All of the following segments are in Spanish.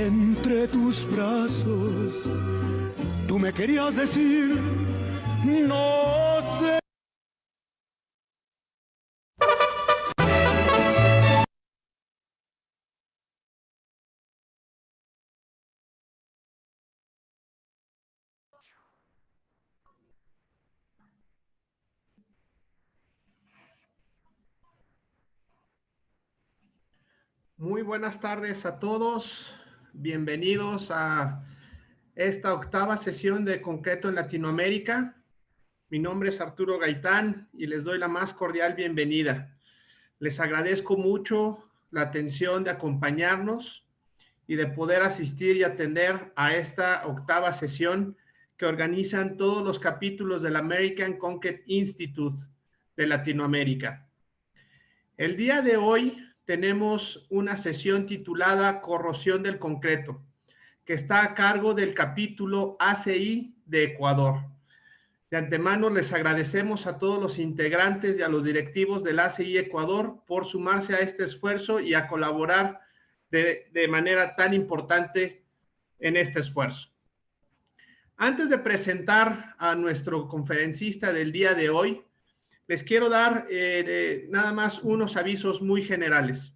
entre tus brazos. Tú me querías decir, no sé. Muy buenas tardes a todos. Bienvenidos a esta octava sesión de Concreto en Latinoamérica. Mi nombre es Arturo Gaitán y les doy la más cordial bienvenida. Les agradezco mucho la atención de acompañarnos y de poder asistir y atender a esta octava sesión que organizan todos los capítulos del American Concrete Institute de Latinoamérica. El día de hoy tenemos una sesión titulada Corrosión del concreto, que está a cargo del capítulo ACI de Ecuador. De antemano les agradecemos a todos los integrantes y a los directivos del ACI Ecuador por sumarse a este esfuerzo y a colaborar de manera tan importante en este esfuerzo. Antes de presentar a nuestro conferencista del día de hoy, les quiero dar nada más unos avisos muy generales,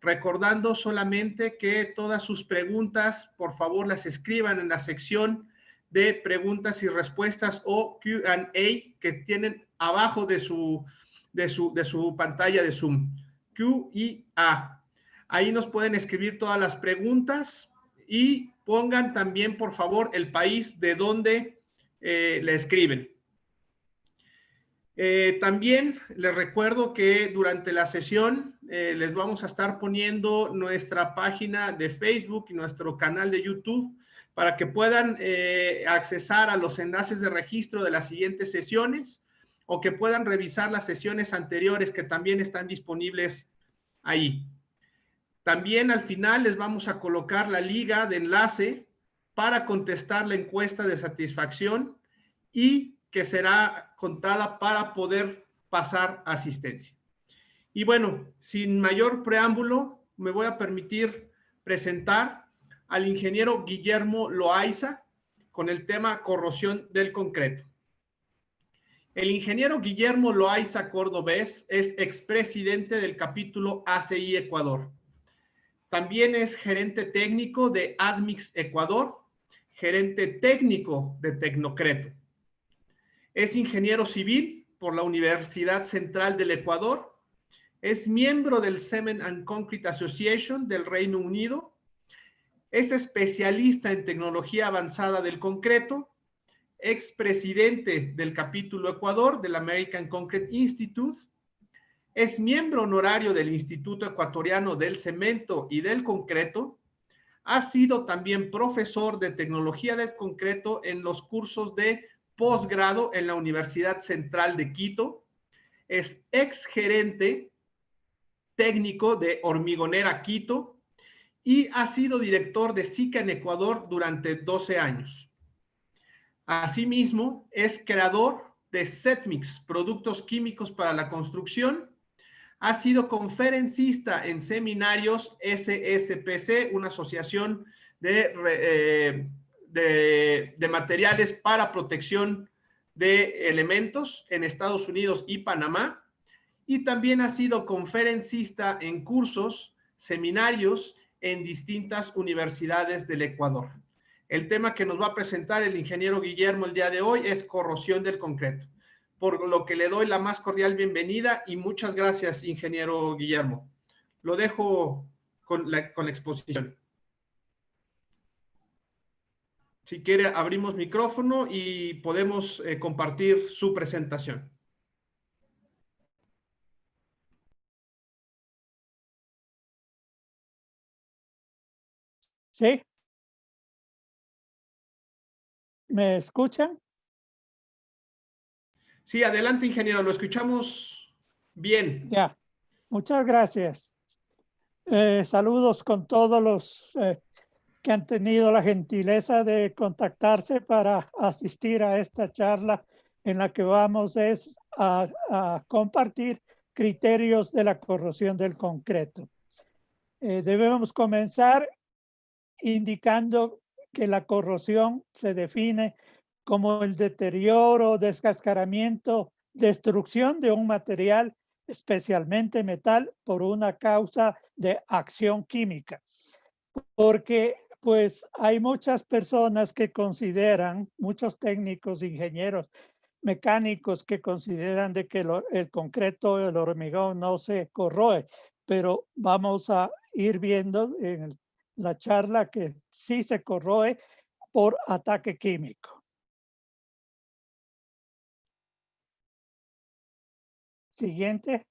recordando solamente que todas sus preguntas, por favor, las escriban en la sección de preguntas y respuestas o Q&A que tienen abajo de su pantalla de Zoom. Q&A. Ahí nos pueden escribir todas las preguntas y pongan también, por favor, el país de donde le escriben. También les recuerdo que durante la sesión les vamos a estar poniendo nuestra página de Facebook y nuestro canal de YouTube para que puedan accesar a los enlaces de registro de las siguientes sesiones o que puedan revisar las sesiones anteriores que también están disponibles ahí. También al final les vamos a colocar la liga de enlace para contestar la encuesta de satisfacción y que será contada para poder pasar asistencia. Y bueno, sin mayor preámbulo, me voy a permitir presentar al ingeniero Guillermo Loaiza con el tema corrosión del concreto. El ingeniero Guillermo Loaiza Cordobés es expresidente del capítulo ACI Ecuador. También es gerente técnico de Admix Ecuador, gerente técnico de Tecnocreto. Es ingeniero civil por la Universidad Central del Ecuador. Es miembro del Cement and Concrete Association del Reino Unido. Es especialista en tecnología avanzada del concreto. Expresidente del capítulo Ecuador del American Concrete Institute. Es miembro honorario del Instituto Ecuatoriano del Cemento y del Concreto. Ha sido también profesor de tecnología del concreto en los cursos de posgrado en la Universidad Central de Quito. Es exgerente técnico de Hormigonera Quito y ha sido director de SICA en Ecuador durante 12 años. Asimismo, es creador de Setmix, productos químicos para la construcción. Ha sido conferencista en seminarios SSPC, una asociación de materiales para protección de elementos en Estados Unidos y Panamá. Y también ha sido conferencista en cursos, seminarios en distintas universidades del Ecuador. El tema que nos va a presentar el ingeniero Guillermo el día de hoy es corrosión del concreto, por lo que le doy la más cordial bienvenida y muchas gracias, ingeniero Guillermo. Lo dejo con la exposición. Si quiere, abrimos micrófono y podemos compartir su presentación. ¿Sí? ¿Me escuchan? Sí, adelante, ingeniero, lo escuchamos bien. Ya, muchas gracias. Saludos con todos los que han tenido la gentileza de contactarse para asistir a esta charla en la que vamos a compartir criterios de la corrosión del concreto. Debemos comenzar indicando que la corrosión se define como el deterioro, descascaramiento, destrucción de un material, especialmente metal, por una causa de acción química. Porque pues hay muchas personas que consideran, muchos técnicos, ingenieros, mecánicos que consideran de que el concreto, el hormigón no se corroe, pero vamos a ir viendo en la charla que sí se corroe por ataque químico. Siguiente.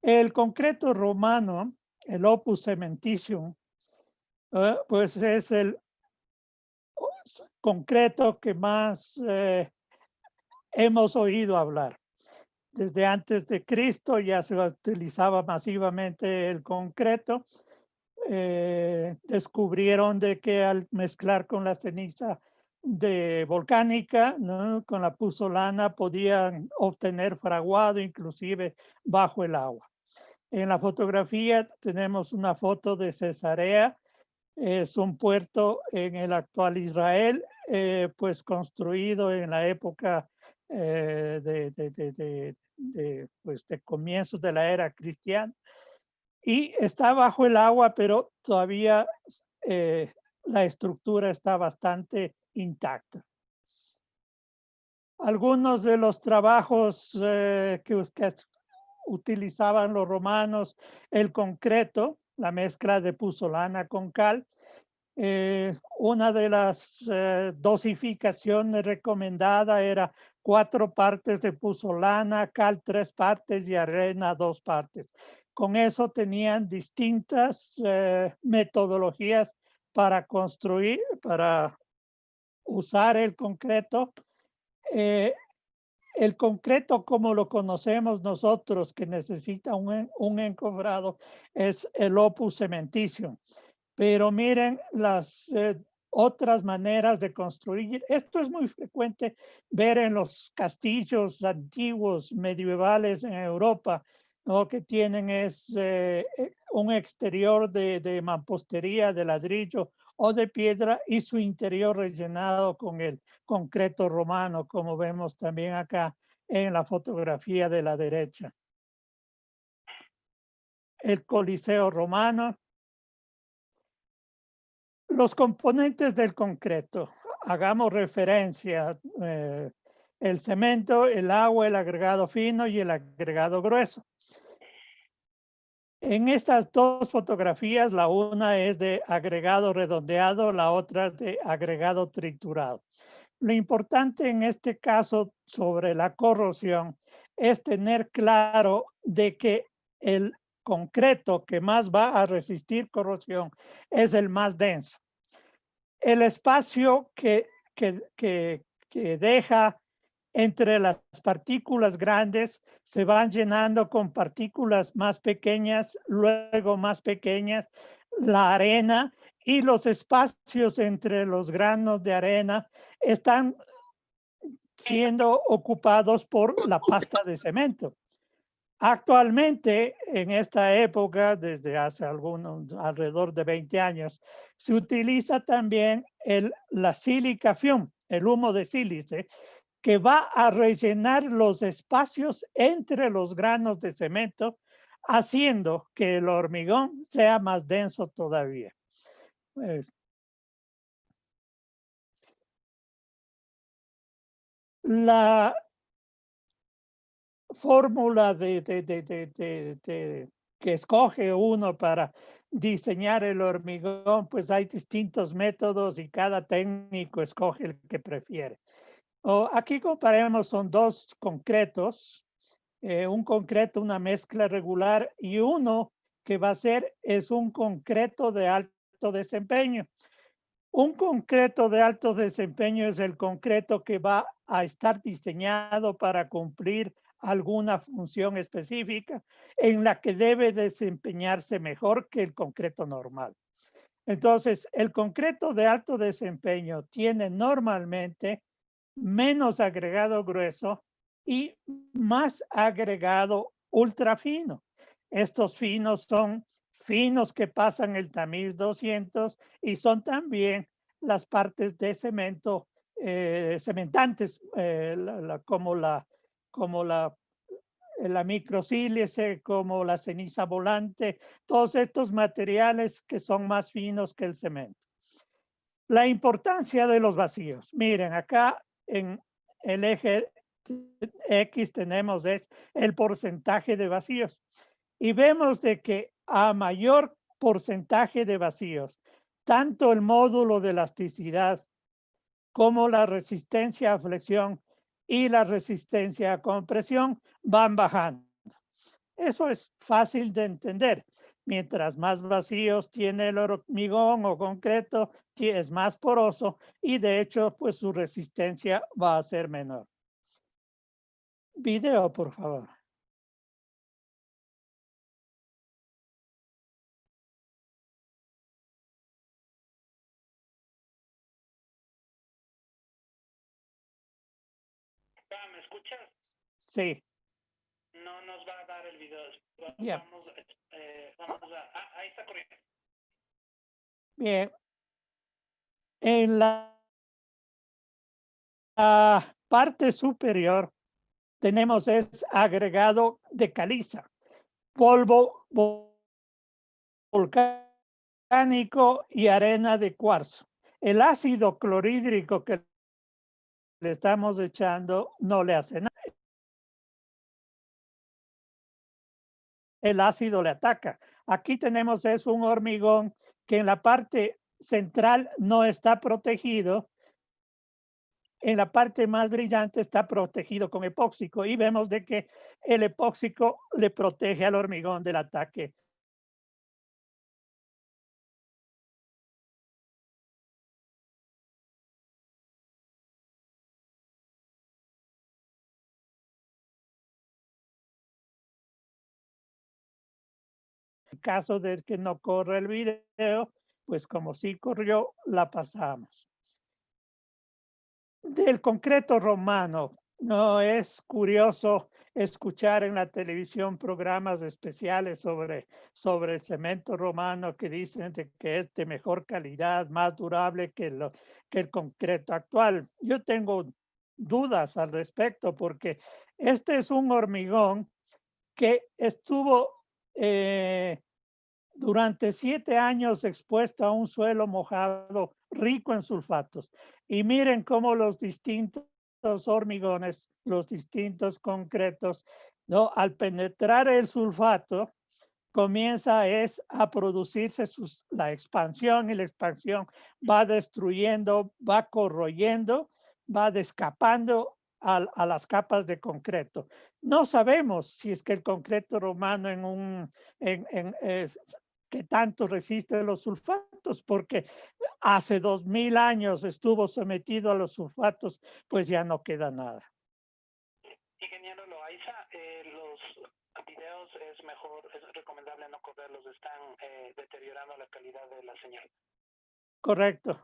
El concreto romano, el opus cementitium, pues es el concreto que más hemos oído hablar. Desde antes de Cristo ya se utilizaba masivamente el concreto. Descubrieron de que al mezclar con la ceniza volcánica, ¿no?, con la puzzolana, podían obtener fraguado inclusive bajo el agua. En la fotografía tenemos una foto de Cesarea. Es un puerto en el actual Israel, pues construido en la época pues de comienzos de la era cristiana. Y está bajo el agua, pero todavía la estructura está bastante intacta. Algunos de los trabajos que utilizaban los romanos, el concreto, la mezcla de puzzolana con cal. Una de las dosificaciones recomendada era 4 partes de puzzolana, cal 3 partes y arena 2 partes. Con eso tenían distintas metodologías para construir, para usar el concreto. El concreto como lo conocemos nosotros, que necesita un encofrado, es el opus cementitium. Pero miren las otras maneras de construir. Esto es muy frecuente ver en los castillos antiguos medievales en Europa. Lo que tienen es un exterior de mampostería, de ladrillo o de piedra, y su interior rellenado con el concreto romano, como vemos también acá en la fotografía de la derecha. El Coliseo romano. Los componentes del concreto. Hagamos referencia. El cemento, el agua, el agregado fino y el agregado grueso. En estas dos fotografías, la una es de agregado redondeado, la otra es de agregado triturado. Lo importante en este caso sobre la corrosión es tener claro de que el concreto que más va a resistir corrosión es el más denso. El espacio que deja entre las partículas grandes se van llenando con partículas más pequeñas, luego más pequeñas, la arena, y los espacios entre los granos de arena están siendo ocupados por la pasta de cemento. Actualmente, en esta época, desde hace alrededor de 20 años, se utiliza también la silica fume, el humo de sílice, que va a rellenar los espacios entre los granos de cemento, haciendo que el hormigón sea más denso todavía. La fórmula que escoge uno para diseñar el hormigón, pues hay distintos métodos y cada técnico escoge el que prefiere. Aquí comparemos, son dos concretos, un concreto, una mezcla regular, y uno que va a ser es un concreto de alto desempeño. Un concreto de alto desempeño es el concreto que va a estar diseñado para cumplir alguna función específica en la que debe desempeñarse mejor que el concreto normal. Entonces, el concreto de alto desempeño tiene normalmente menos agregado grueso y más agregado ultra fino. Estos finos son finos que pasan el tamiz 200 y son también las partes de cemento cementantes, como la microsílice, como la ceniza volante, todos estos materiales que son más finos que el cemento. La importancia de los vacíos. Miren, acá en el eje X tenemos es el porcentaje de vacíos y vemos de que a mayor porcentaje de vacíos, tanto el módulo de elasticidad como la resistencia a flexión y la resistencia a compresión van bajando. Eso es fácil de entender. Mientras más vacíos tiene el hormigón o concreto, es más poroso y de hecho, pues su resistencia va a ser menor. Video, por favor. ¿Me escuchas? Sí. No nos va a dar el video. Yeah. Ahí está corriendo. Bien. En la parte superior tenemos es agregado de caliza, polvo volcánico y arena de cuarzo. El ácido clorhídrico que le estamos echando no le hace nada. El ácido le ataca. Aquí tenemos es un hormigón que en la parte central no está protegido. En la parte más brillante está protegido con epóxico y vemos de que el epóxico le protege al hormigón del ataque. En caso de que no corra el video, pues como sí corrió, la pasamos. Del concreto romano, no es curioso escuchar en la televisión programas especiales sobre el cemento romano que dicen que es de mejor calidad, más durable que el concreto actual. Yo tengo dudas al respecto porque este es un hormigón que estuvo durante 7 años expuesto a un suelo mojado rico en sulfatos. Y miren cómo los distintos hormigones, los distintos concretos, ¿no? Al penetrar el sulfato, comienza a producirse la expansión y la expansión va destruyendo, va corroyendo, va descapando a las capas de concreto. No sabemos si es que el concreto romano que tanto resiste los sulfatos, porque hace 2000 años estuvo sometido a los sulfatos, pues ya no queda nada. Ingeniero Loaiza, los videos es recomendable no correrlos, están deteriorando la calidad de la señal. Correcto,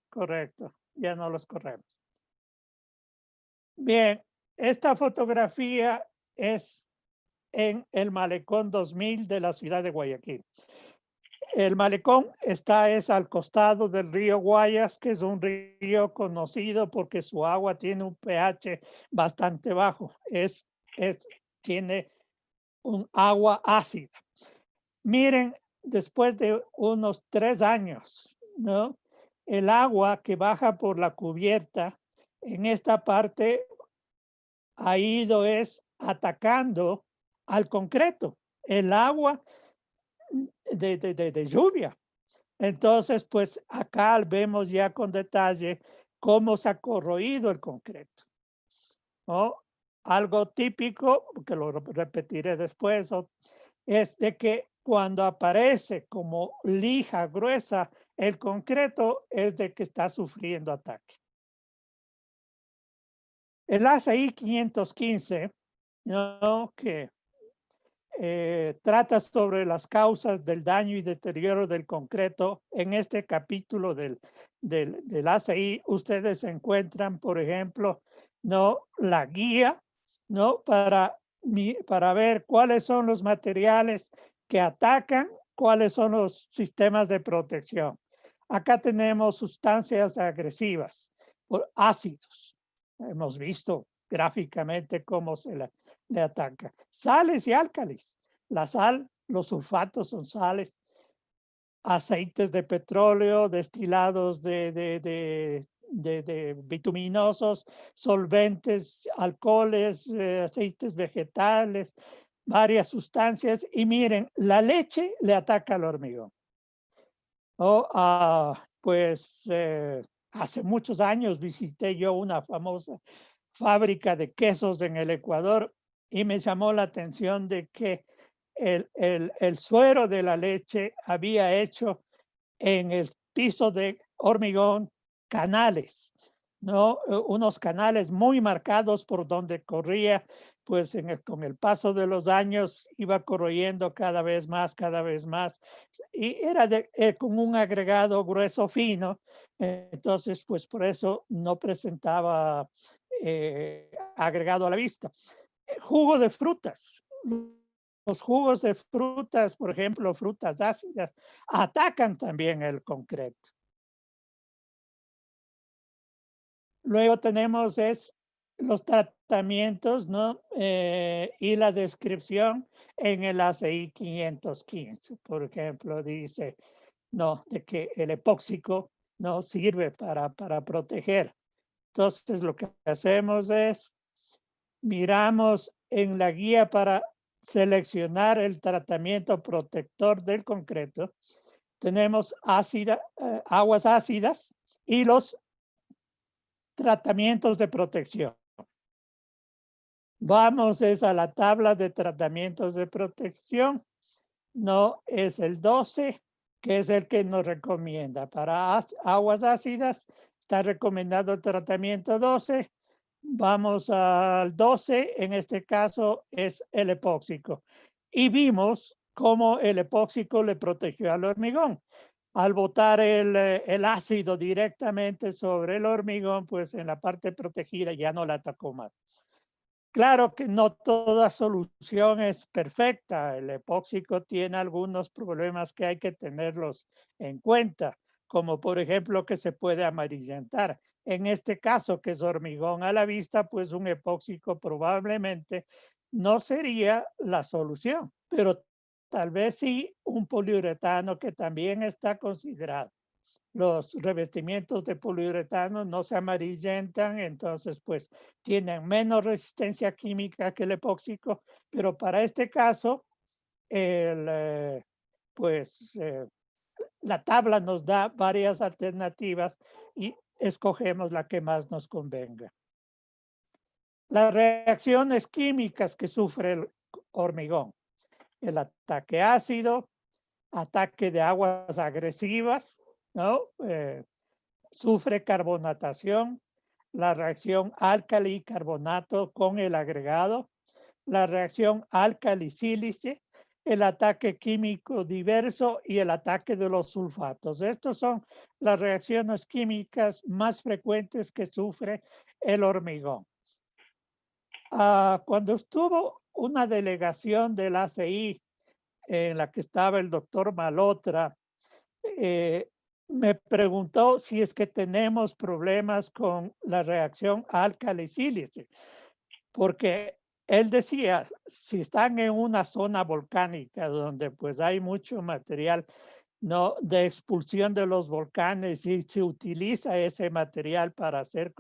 correcto, ya no los corremos. Bien, esta fotografía es en el Malecón 2000 de la ciudad de Guayaquil. El malecón es al costado del río Guayas, que es un río conocido porque su agua tiene un pH bastante bajo. Tiene un agua ácida. Miren, después de unos 3 años, ¿no? El agua que baja por la cubierta en esta parte ha ido atacando al concreto. El agua de lluvia. Entonces, pues acá vemos ya con detalle cómo se ha corroído el concreto, ¿no? Algo típico, que lo repetiré después, es de que cuando aparece como lija gruesa el concreto es de que está sufriendo ataque. El ACI 515, ¿no? Que trata sobre las causas del daño y deterioro del concreto. En este capítulo del ACI, ustedes encuentran, por ejemplo, ¿no? La guía, ¿no? Para ver cuáles son los materiales que atacan ¿cuáles son los sistemas de protección? Acá tenemos sustancias agresivas, ácidos. Hemos visto gráficamente cómo le ataca. Sales y álcalis. La sal, los sulfatos son sales. Aceites de petróleo, destilados de bituminosos, solventes, alcoholes, aceites vegetales, varias sustancias. Y miren, la leche le ataca al hormigón. Pues hace muchos años visité yo una famosa fábrica de quesos en el Ecuador y me llamó la atención de que el suero de la leche había hecho en el piso de hormigón canales, ¿no? Unos canales muy marcados por donde corría, pues con el paso de los años iba corroyendo cada vez más, y era con un agregado grueso fino, entonces pues por eso no presentaba agregado a la vista. Jugo de frutas. Los jugos de frutas, por ejemplo, frutas ácidas, atacan también el concreto. Luego tenemos los tratamientos, ¿no? Y la descripción en el ACI 515, por ejemplo, dice, no, de que el epóxico no sirve para proteger. Entonces, lo que hacemos es, miramos en la guía para seleccionar el tratamiento protector del concreto. Tenemos aguas ácidas y los tratamientos de protección. Vamos a la tabla de tratamientos de protección. No es el 12, que es el que nos recomienda. Para aguas ácidas está recomendado el tratamiento 12. Vamos al 12, en este caso es el epóxico. Y vimos cómo el epóxico le protegió al hormigón. Al botar el ácido directamente sobre el hormigón, pues en la parte protegida ya no la atacó más. Claro que no toda solución es perfecta. El epóxico tiene algunos problemas que hay que tenerlos en cuenta, como por ejemplo que se puede amarillentar. En este caso, que es hormigón a la vista, pues un epóxico probablemente no sería la solución, pero tal vez sí un poliuretano que también está considerado. Los revestimientos de poliuretano no se amarillentan, entonces pues tienen menos resistencia química que el epóxico, pero para este caso, la tabla nos da varias alternativas y escogemos la que más nos convenga. Las reacciones químicas que sufre el hormigón: el ataque ácido, ataque de aguas agresivas, ¿no? Sufre carbonatación, la reacción álcali-carbonato con el agregado, la reacción álcali-sílice, el ataque químico diverso y el ataque de los sulfatos. Estas son las reacciones químicas más frecuentes que sufre el hormigón. Cuando estuvo una delegación del ACI en la que estaba el doctor Malotra, me preguntó si es que tenemos problemas con la reacción álcali-sílice, porque él decía, si están en una zona volcánica donde pues hay mucho material, ¿no?, de expulsión de los volcanes, y se utiliza ese material para hacer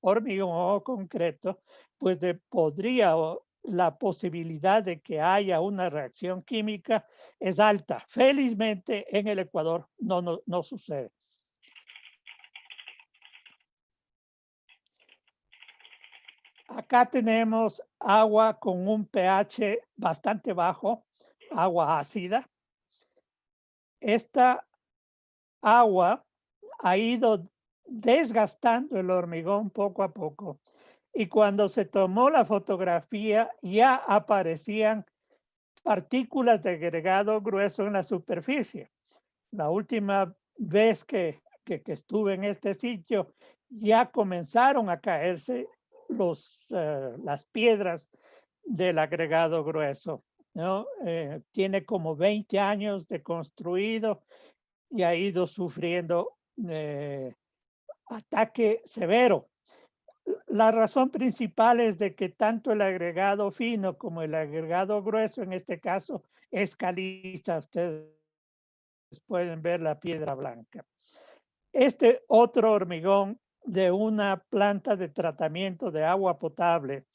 hormigón o concreto, pues podría la posibilidad de que haya una reacción química es alta. Felizmente en el Ecuador no sucede. Acá tenemos agua con un pH bastante bajo, agua ácida. Esta agua ha ido desgastando el hormigón poco a poco. Y cuando se tomó la fotografía, ya aparecían partículas de agregado grueso en la superficie. La última vez que estuve en este sitio, ya comenzaron a caerse las piedras del agregado grueso. ¿no? Tiene como 20 años de construido y ha ido sufriendo ataque severo. La razón principal es de que tanto el agregado fino como el agregado grueso, en este caso, es caliza. Ustedes pueden ver la piedra blanca. Este otro hormigón de una planta de tratamiento de agua potable,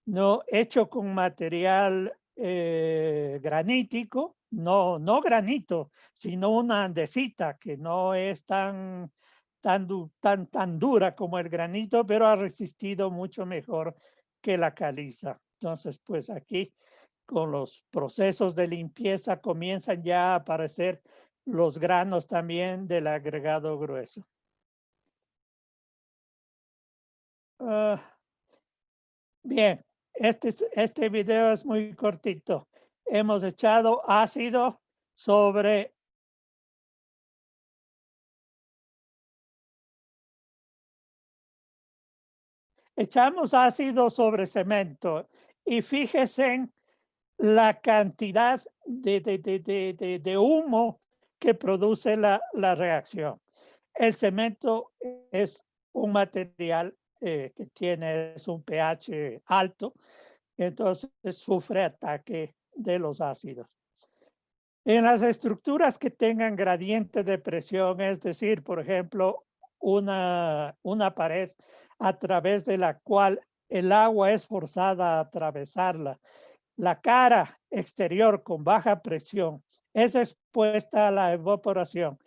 no hecho con material granítico, no granito, sino una andesita que no es tan dura como el granito, pero ha resistido mucho mejor que la caliza. Entonces, pues aquí con los procesos de limpieza comienzan ya a aparecer los granos también del agregado grueso. Bien, este video es muy cortito. Hemos echado ácido sobre echamos ácido sobre cemento y fíjense en la cantidad de humo que produce la reacción. El cemento es un material que tiene un pH alto, entonces sufre ataque de los ácidos. En las estructuras que tengan gradiente de presión, es decir, por ejemplo, una pared a través de la cual el agua es forzada a atravesarla, la cara exterior con baja presión es expuesta a la evaporación.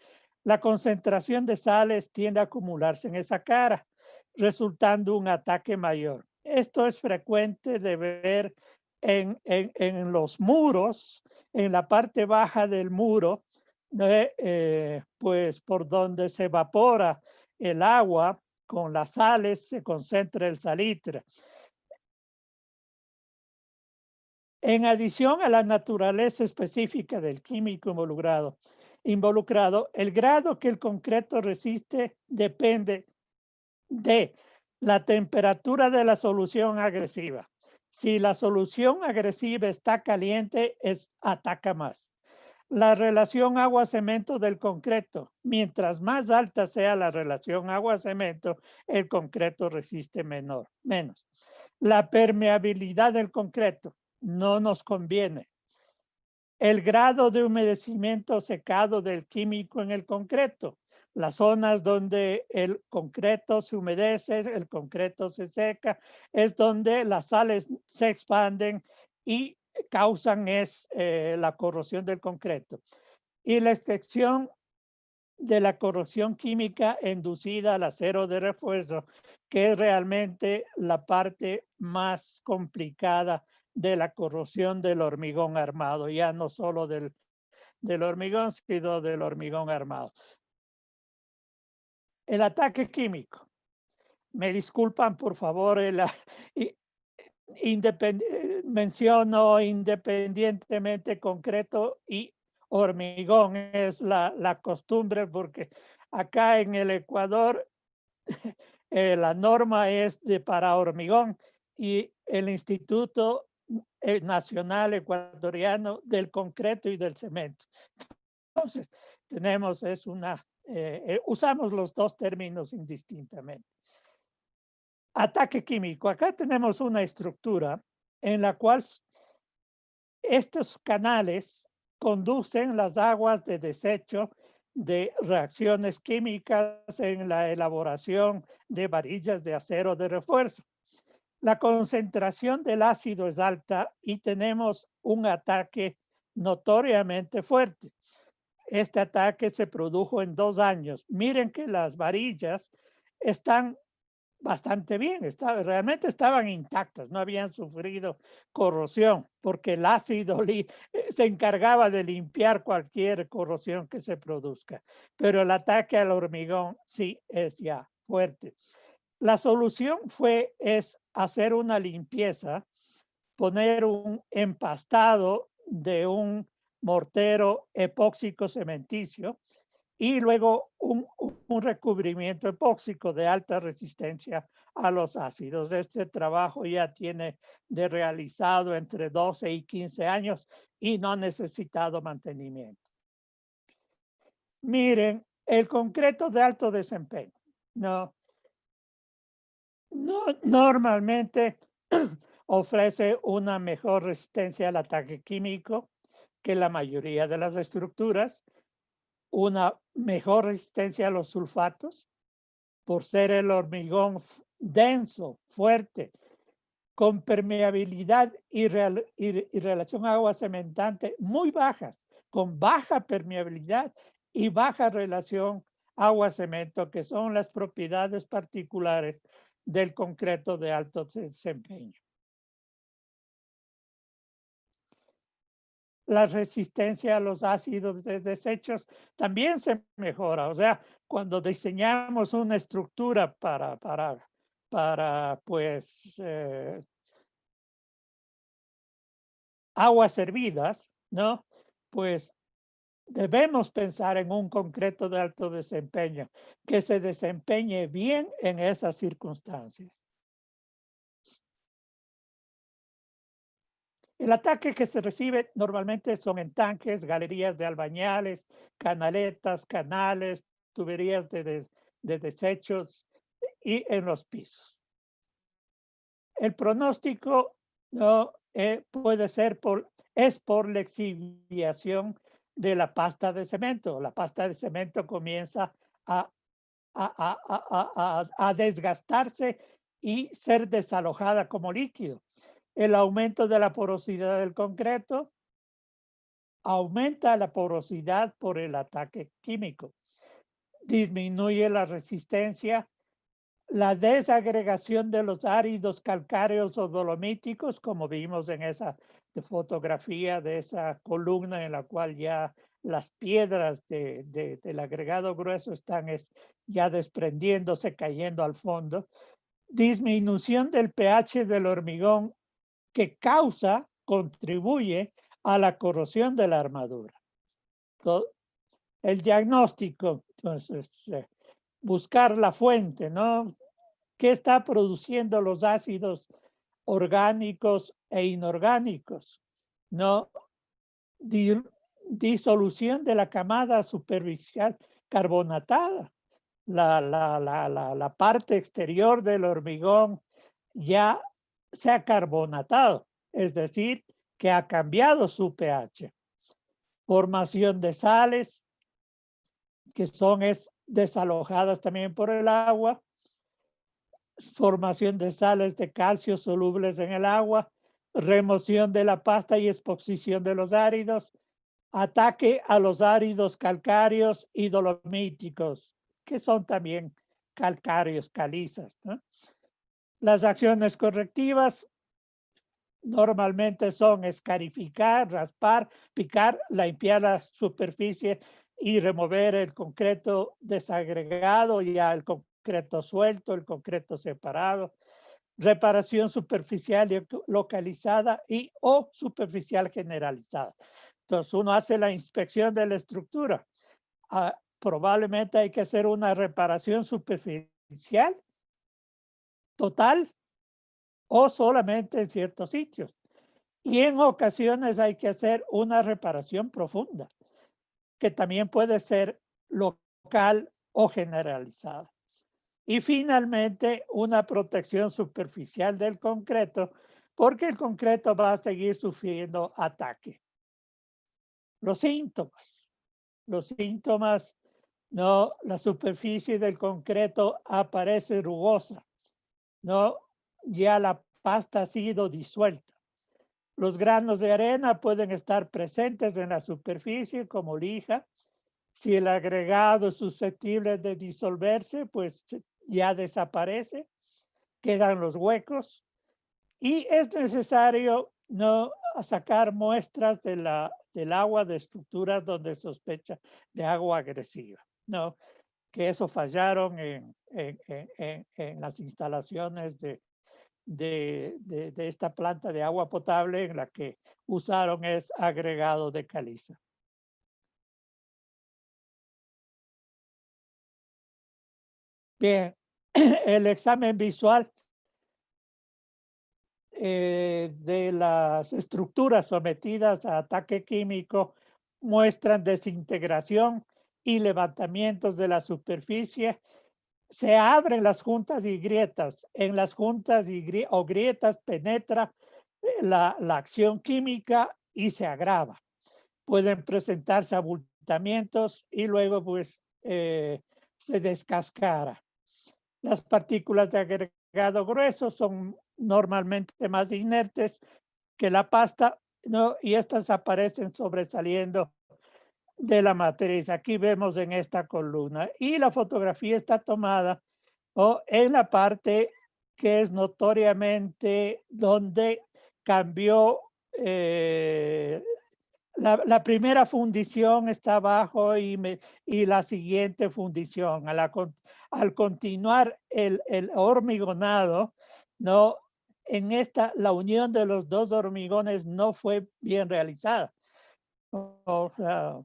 La concentración de sales tiende a acumularse en esa cara, resultando un ataque mayor. Esto es frecuente de ver en los muros, en la parte baja del muro, pues por donde se evapora el agua, con las sales se concentra el salitre. En adición a la naturaleza específica del químico involucrado, el grado que el concreto resiste depende de la temperatura de la solución agresiva. Si la solución agresiva está caliente, ataca más. La relación agua-cemento del concreto. Mientras más alta sea la relación agua-cemento, el concreto resiste menos. La permeabilidad del concreto no nos conviene. El grado de humedecimiento secado del químico en el concreto. Las zonas donde el concreto se humedece, el concreto se seca, es donde las sales se expanden y causan la corrosión del concreto. Y la extracción de la corrosión química inducida al acero de refuerzo, que es realmente la parte más complicada de la corrosión del hormigón armado, ya no solo del hormigón, sino del hormigón armado. El ataque químico. Me disculpan, por favor, menciono independientemente concreto y hormigón. Es la costumbre porque acá en el Ecuador la norma es para hormigón y el Instituto Nacional Ecuatoriano del Concreto y del Cemento. Entonces, usamos los dos términos indistintamente. Ataque químico. Acá tenemos una estructura en la cual estos canales conducen las aguas de desecho de reacciones químicas en la elaboración de varillas de acero de refuerzo. La concentración del ácido es alta y tenemos un ataque notoriamente fuerte. Este ataque se produjo en 2 años. Miren que las varillas están bastante bien, realmente estaban intactas, no habían sufrido corrosión, porque el ácido se encargaba de limpiar cualquier corrosión que se produzca, pero el ataque al hormigón sí es ya fuerte. La solución es hacer una limpieza, poner un empastado de un mortero epóxico cementicio y luego un recubrimiento epóxico de alta resistencia a los ácidos. Este trabajo ya tiene de realizado entre 12 y 15 años y no ha necesitado mantenimiento. Miren, el concreto de alto desempeño, no normalmente ofrece una mejor resistencia al ataque químico que la mayoría de las estructuras, una mejor resistencia a los sulfatos, por ser el hormigón denso, fuerte, con permeabilidad y relación agua cementante muy bajas, con baja permeabilidad y baja relación agua-cemento, que son las propiedades particulares del concreto de alto desempeño. La resistencia a los ácidos de desechos también se mejora. O sea, cuando diseñamos una estructura para pues, aguas hervidas, ¿no? Pues debemos pensar en un concreto de alto desempeño que se desempeñe bien en esas circunstancias. El ataque que se recibe normalmente son en tanques, galerías de albañales, canaletas, canales, tuberías de desechos y en los pisos. El pronóstico no puede ser es por la exhibición de la pasta de cemento. La pasta de cemento comienza a desgastarse y ser desalojada como líquido. El aumento de la porosidad del concreto aumenta la porosidad por el ataque químico. Disminuye la resistencia, la desagregación de los áridos calcáreos o dolomíticos, como vimos en esa fotografía de esa columna en la cual ya las piedras del agregado grueso están ya desprendiéndose, cayendo al fondo. Disminución del pH del hormigón que contribuye a la corrosión de la armadura. El diagnóstico, entonces, buscar la fuente, ¿no? ¿Qué está produciendo los ácidos orgánicos e inorgánicos? ¿No? Disolución de la camada superficial carbonatada. La parte exterior del hormigón ya se ha carbonatado, es decir, que ha cambiado su pH. Formación de sales, que son desalojadas también por el agua. Formación de sales de calcio solubles en el agua. Remoción de la pasta y exposición de los áridos. Ataque a los áridos calcáreos y dolomíticos, que son también calcáreos, calizas, ¿no? Las acciones correctivas normalmente son escarificar, raspar, picar, limpiar la superficie y remover el concreto desagregado, ya el concreto suelto, el concreto separado. Reparación superficial y localizada o superficial generalizada. Entonces uno hace la inspección de la estructura. Probablemente hay que hacer una reparación superficial total o solamente en ciertos sitios. Y en ocasiones hay que hacer una reparación profunda, que también puede ser local o generalizada. Y finalmente, una protección superficial del concreto, porque el concreto va a seguir sufriendo ataque. Los síntomas, no, la superficie del concreto aparece rugosa, no, ya la pasta ha sido disuelta. Los granos de arena pueden estar presentes en la superficie como lija. Si el agregado es susceptible de disolverse, pues ya desaparece, quedan los huecos y es necesario no sacar muestras del agua de estructuras donde sospecha de agua agresiva, ¿no? Que eso fallaron en las instalaciones de esta planta de agua potable, en la que usaron agregado de caliza. Bien, el examen visual de las estructuras sometidas a ataque químico muestran desintegración y levantamientos de la superficie. Se abren las juntas y grietas. En las juntas o grietas penetra la acción química y se agrava. Pueden presentarse abultamientos y luego pues se descascara. Las partículas de agregado grueso son normalmente más inertes que la pasta, ¿no? Y estas aparecen sobresaliendo de la matriz. Aquí vemos en esta columna. Y la fotografía está tomada en la parte que es notoriamente donde cambió la primera fundición está abajo y la siguiente fundición. Al continuar el hormigonado, ¿no? En la unión de los dos hormigones no fue bien realizada. O sea,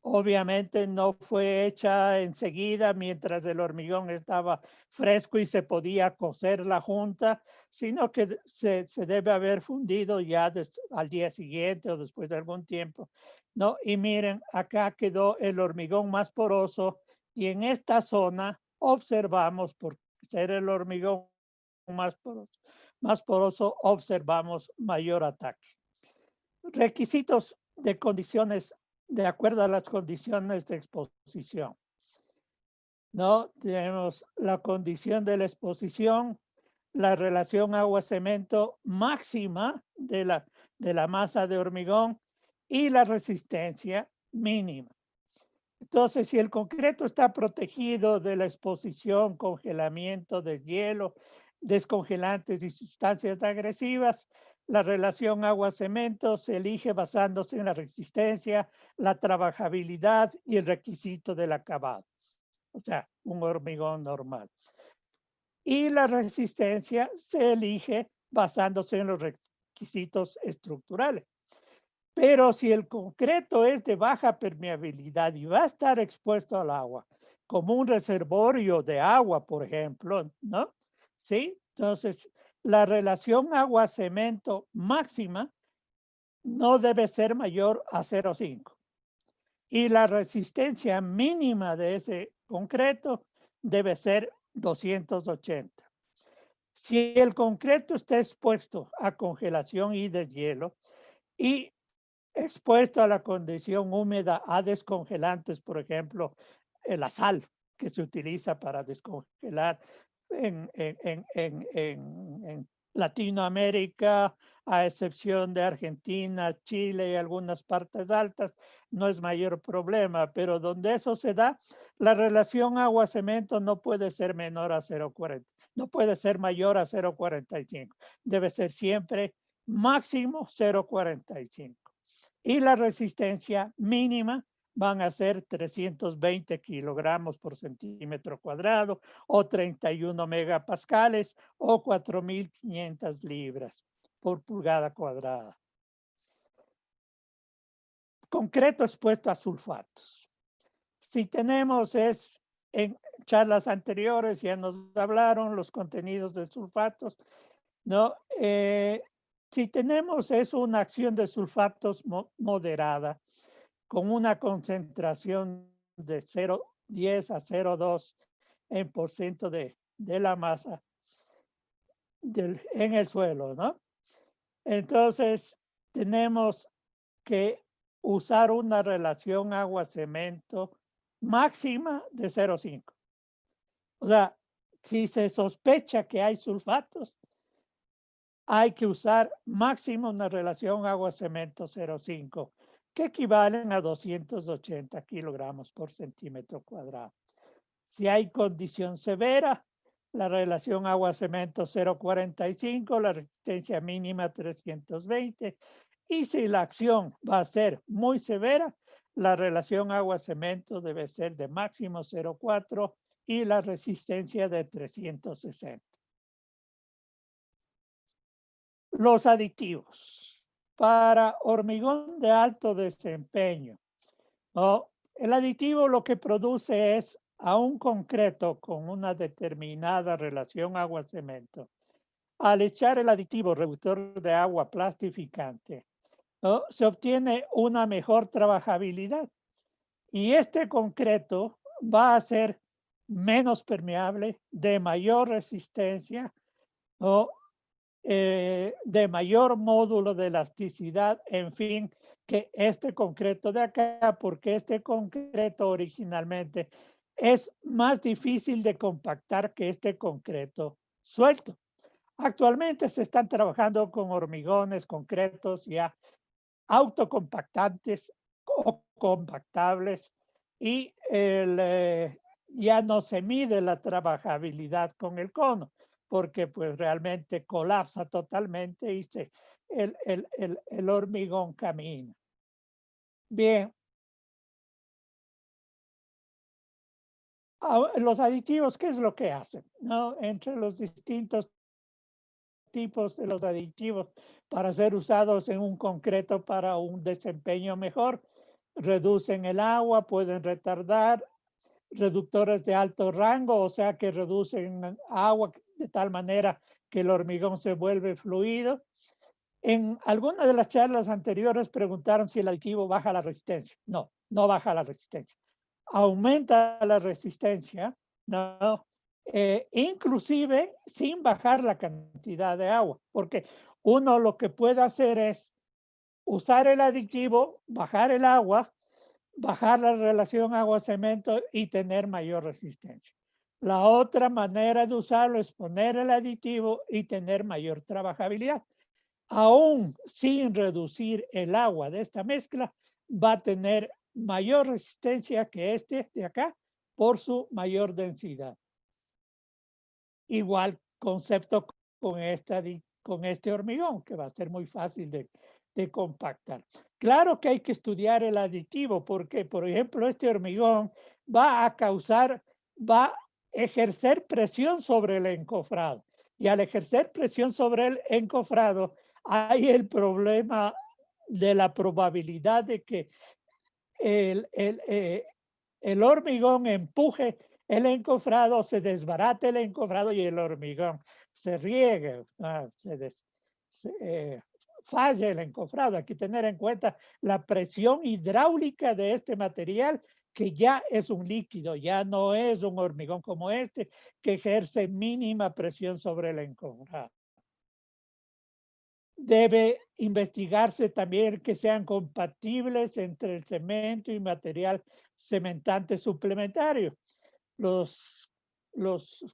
obviamente no fue hecha enseguida mientras el hormigón estaba fresco y se podía coser la junta, sino que se debe haber fundido ya al día siguiente o después de algún tiempo, ¿no? Y miren, acá quedó el hormigón más poroso y en esta zona observamos, por ser el hormigón más poroso, observamos mayor ataque. Requisitos de condiciones de acuerdo a las condiciones de exposición. ¿No? Tenemos la condición de la exposición, la relación agua-cemento máxima de la masa de hormigón y la resistencia mínima. Entonces, si el concreto está protegido de la exposición, congelamiento de hielo, descongelantes y sustancias agresivas, la relación agua-cemento se elige basándose en la resistencia, la trabajabilidad y el requisito del acabado. O sea, un hormigón normal. Y la resistencia se elige basándose en los requisitos estructurales. Pero si el concreto es de baja permeabilidad y va a estar expuesto al agua, como un reservorio de agua, por ejemplo, ¿no? ¿Sí? Entonces, la relación agua-cemento máxima no debe ser mayor a 0,5. Y la resistencia mínima de ese concreto debe ser 280. Si el concreto está expuesto a congelación y deshielo y expuesto a la condición húmeda a descongelantes, por ejemplo, la sal que se utiliza para descongelar en Latinoamérica, a excepción de Argentina, Chile y algunas partes altas, no es mayor problema, pero donde eso se da, la relación agua-cemento no puede ser menor a 0,40, no puede ser mayor a 0,45, debe ser siempre máximo 0,45. Y la resistencia mínima van a ser 320 kilogramos por centímetro cuadrado o 31 megapascales o 4.500 libras por pulgada cuadrada. Concreto expuesto a sulfatos. Si tenemos en charlas anteriores ya nos hablaron los contenidos de sulfatos, ¿no? Si tenemos una acción de sulfatos moderada con una concentración de 0,10 a 0,2 en % de la masa en el suelo, ¿no? Entonces, tenemos que usar una relación agua-cemento máxima de 0,5. O sea, si se sospecha que hay sulfatos, hay que usar máximo una relación agua-cemento 0,5, que equivalen a 280 kilogramos por centímetro cuadrado. Si hay condición severa, la relación agua-cemento 0,45, la resistencia mínima 320. Y si la acción va a ser muy severa, la relación agua-cemento debe ser de máximo 0,4 y la resistencia de 360. Los aditivos para hormigón de alto desempeño. El aditivo lo que produce es a un concreto con una determinada relación agua-cemento, al echar el aditivo reductor de agua plastificante, ¿no?, se obtiene una mejor trabajabilidad. Y este concreto va a ser menos permeable, de mayor resistencia, ¿no?, de mayor módulo de elasticidad, en fin, que este concreto de acá, porque este concreto originalmente es más difícil de compactar que este concreto suelto. Actualmente se están trabajando con hormigones concretos ya autocompactantes o compactables, y ya no se mide la trabajabilidad con el cono, porque pues realmente colapsa totalmente y el hormigón camina. Bien, los aditivos, ¿qué es lo que hacen? ¿No? Entre los distintos tipos de los aditivos para ser usados en un concreto para un desempeño mejor, reducen el agua, pueden retardar, reductores de alto rango, o sea que reducen agua de tal manera que el hormigón se vuelve fluido. En alguna de las charlas anteriores preguntaron si el aditivo baja la resistencia. No, no baja la resistencia. Aumenta la resistencia, no, inclusive sin bajar la cantidad de agua, porque uno lo que puede hacer es usar el aditivo, bajar el agua, bajar la relación agua-cemento y tener mayor resistencia. La otra manera de usarlo es poner el aditivo y tener mayor trabajabilidad. Aún sin reducir el agua de esta mezcla, va a tener mayor resistencia que este de acá por su mayor densidad. Igual concepto con este hormigón, que va a ser muy fácil de compactar. Claro que hay que estudiar el aditivo, porque, por ejemplo, este hormigón va a ejercer presión sobre el encofrado. Y al ejercer presión sobre el encofrado, hay el problema de la probabilidad de que el hormigón empuje el encofrado, se desbarate el encofrado y el hormigón se riegue, falla el encofrado. Hay que tener en cuenta la presión hidráulica de este material, que ya es un líquido, ya no es un hormigón como este, que ejerce mínima presión sobre el encofrado. Debe investigarse también que sean compatibles entre el cemento y material cementante suplementario. Los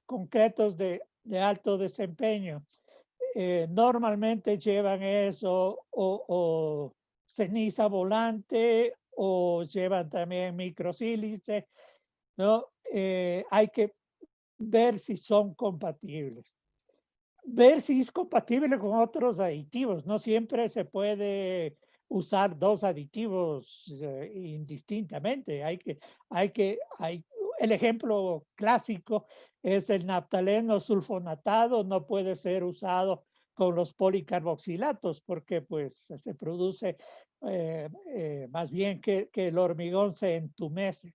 concretos de alto desempeño normalmente llevan eso, o ceniza volante, o llevan también microsílice, ¿no? Hay que ver si son compatibles. Ver si es compatible con otros aditivos. No siempre se puede usar dos aditivos indistintamente. El ejemplo clásico es el naftaleno sulfonatado. No puede ser usado con los policarboxilatos porque pues se produce más bien que el hormigón se entumece.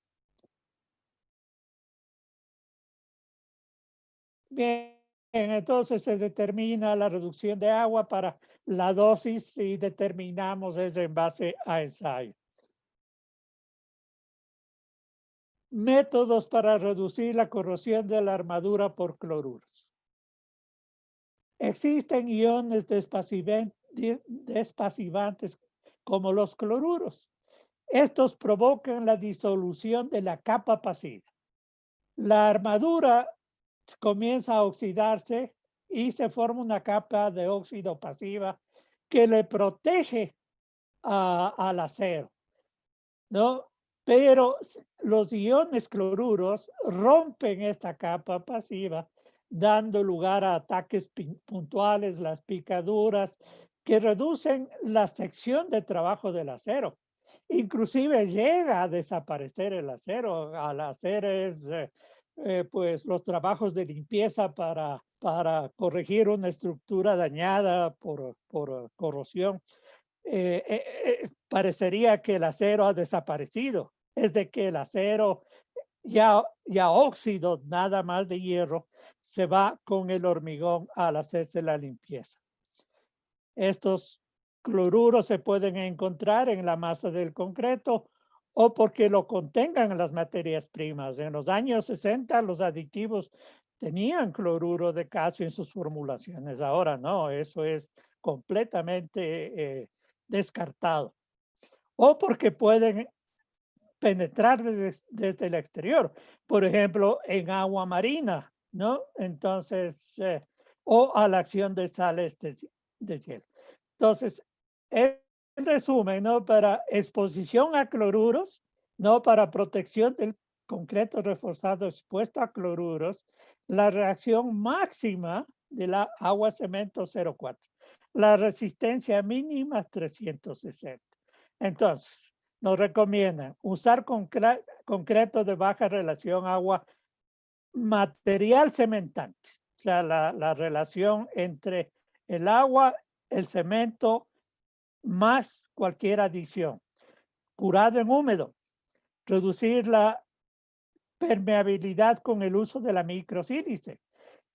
Bien, entonces se determina la reducción de agua para la dosis y determinamos eso en base a ensayo. Métodos para reducir la corrosión de la armadura por cloruros. Existen iones despasivantes como los cloruros. Estos provocan la disolución de la capa pasiva. La armadura comienza a oxidarse y se forma una capa de óxido pasiva que le protege al acero, ¿no? Pero los iones cloruros rompen esta capa pasiva, dando lugar a ataques puntuales, las picaduras, que reducen la sección de trabajo del acero. Inclusive llega a desaparecer el acero al hacer pues los trabajos de limpieza para corregir una estructura dañada por corrosión. Parecería que el acero ha desaparecido. Es de que el acero ya óxido nada más de hierro, se va con el hormigón al hacerse la limpieza. Estos cloruros se pueden encontrar en la masa del concreto o porque lo contengan en las materias primas. En los años 60 los aditivos tenían cloruro de calcio en sus formulaciones. Ahora no, eso es completamente descartado. O porque pueden penetrar desde el exterior, por ejemplo, en agua marina, ¿no? Entonces, o a la acción de sales de hielo. Entonces, en resumen, ¿no? Para exposición a cloruros, ¿no? Para protección del concreto reforzado expuesto a cloruros, la reacción máxima de la agua cemento 0,4. La resistencia mínima 360. Entonces, nos recomiendan usar concreto de baja relación agua material cementante. O sea, la relación entre el agua, el cemento, más cualquier adición. Curado en húmedo. Reducir la permeabilidad con el uso de la microsílice.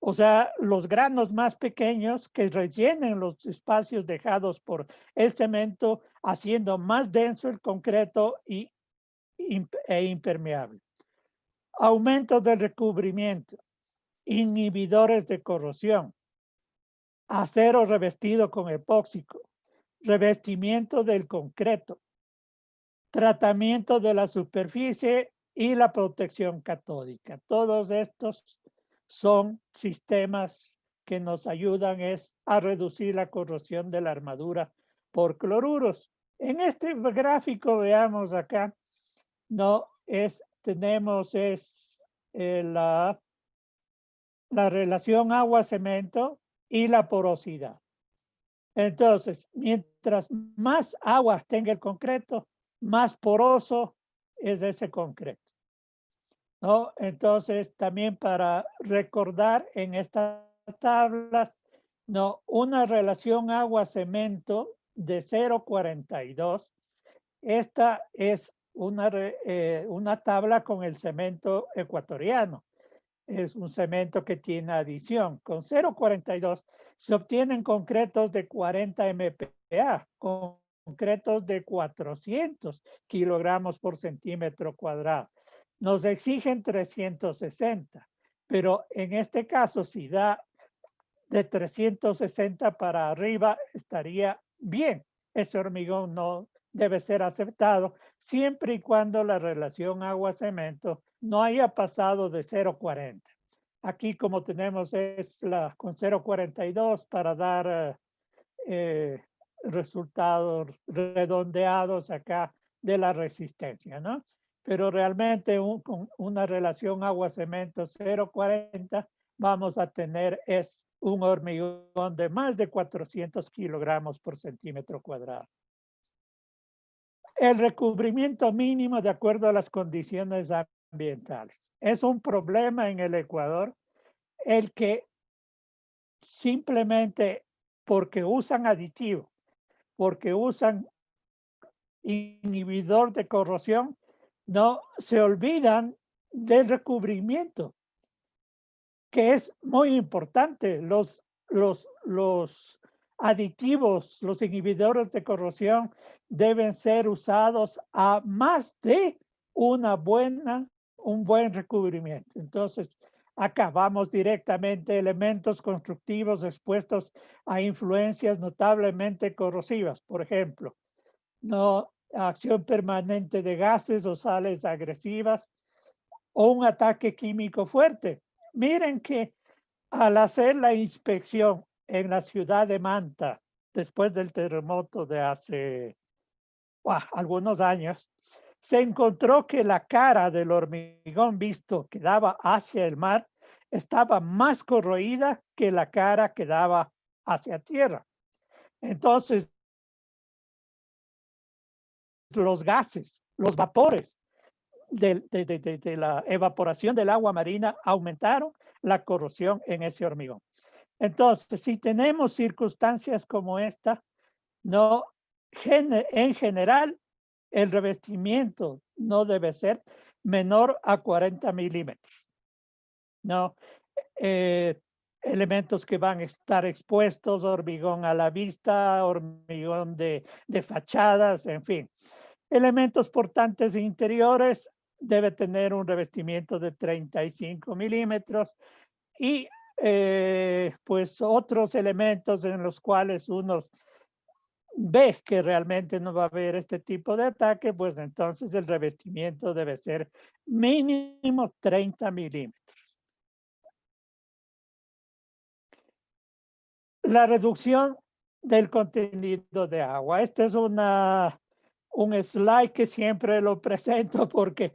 O sea, los granos más pequeños que rellenen los espacios dejados por el cemento, haciendo más denso el concreto e impermeable. Aumento del recubrimiento, inhibidores de corrosión, acero revestido con epóxico, revestimiento del concreto, tratamiento de la superficie y la protección catódica. Todos estos son sistemas que nos ayudan a reducir la corrosión de la armadura por cloruros. En este gráfico, veamos acá, tenemos la relación agua-cemento y la porosidad. Entonces, mientras más agua tenga el concreto, más poroso es ese concreto, ¿no? Entonces, también para recordar en estas tablas, ¿no? Una relación agua-cemento de 0,42. Esta es una tabla con el cemento ecuatoriano. Es un cemento que tiene adición. Con 0,42 se obtienen concretos de 40 MPa, concretos de 400 kilogramos por centímetro cuadrado. Nos exigen 360, pero en este caso, si da de 360 para arriba, estaría bien. Ese hormigón no debe ser aceptado siempre y cuando la relación agua-cemento no haya pasado de 0,40. Aquí, como tenemos con 0,42 para dar resultados redondeados acá de la resistencia, ¿no? Pero realmente con una relación agua-cemento 0,40 vamos a tener un hormigón de más de 400 kilogramos por centímetro cuadrado. El recubrimiento mínimo de acuerdo a las condiciones ambientales. Es un problema en el Ecuador el que simplemente porque usan aditivo, porque usan inhibidor de corrosión, no se olvidan del recubrimiento, que es muy importante. Los aditivos, los inhibidores de corrosión deben ser usados a más de un buen recubrimiento. Entonces, acá vamos directamente a elementos constructivos expuestos a influencias notablemente corrosivas. Por ejemplo, acción permanente de gases o sales agresivas o un ataque químico fuerte. Miren que al hacer la inspección en la ciudad de Manta, después del terremoto de hace algunos años, se encontró que la cara del hormigón visto que daba hacia el mar estaba más corroída que la cara que daba hacia tierra. Entonces, los gases, los vapores de la evaporación del agua marina aumentaron la corrosión en ese hormigón. Entonces, si tenemos circunstancias como esta, en general, el revestimiento no debe ser, menor a 40 milímetros. ¿No? Elementos que van a estar expuestos, hormigón a la vista, hormigón de fachadas, en fin. Elementos portantes interiores debe tener un revestimiento de 35 milímetros y pues otros elementos en los cuales uno ve que realmente no va a haber este tipo de ataque, pues entonces el revestimiento debe ser mínimo 30 milímetros. La reducción del contenido de agua. Este es un slide que siempre lo presento porque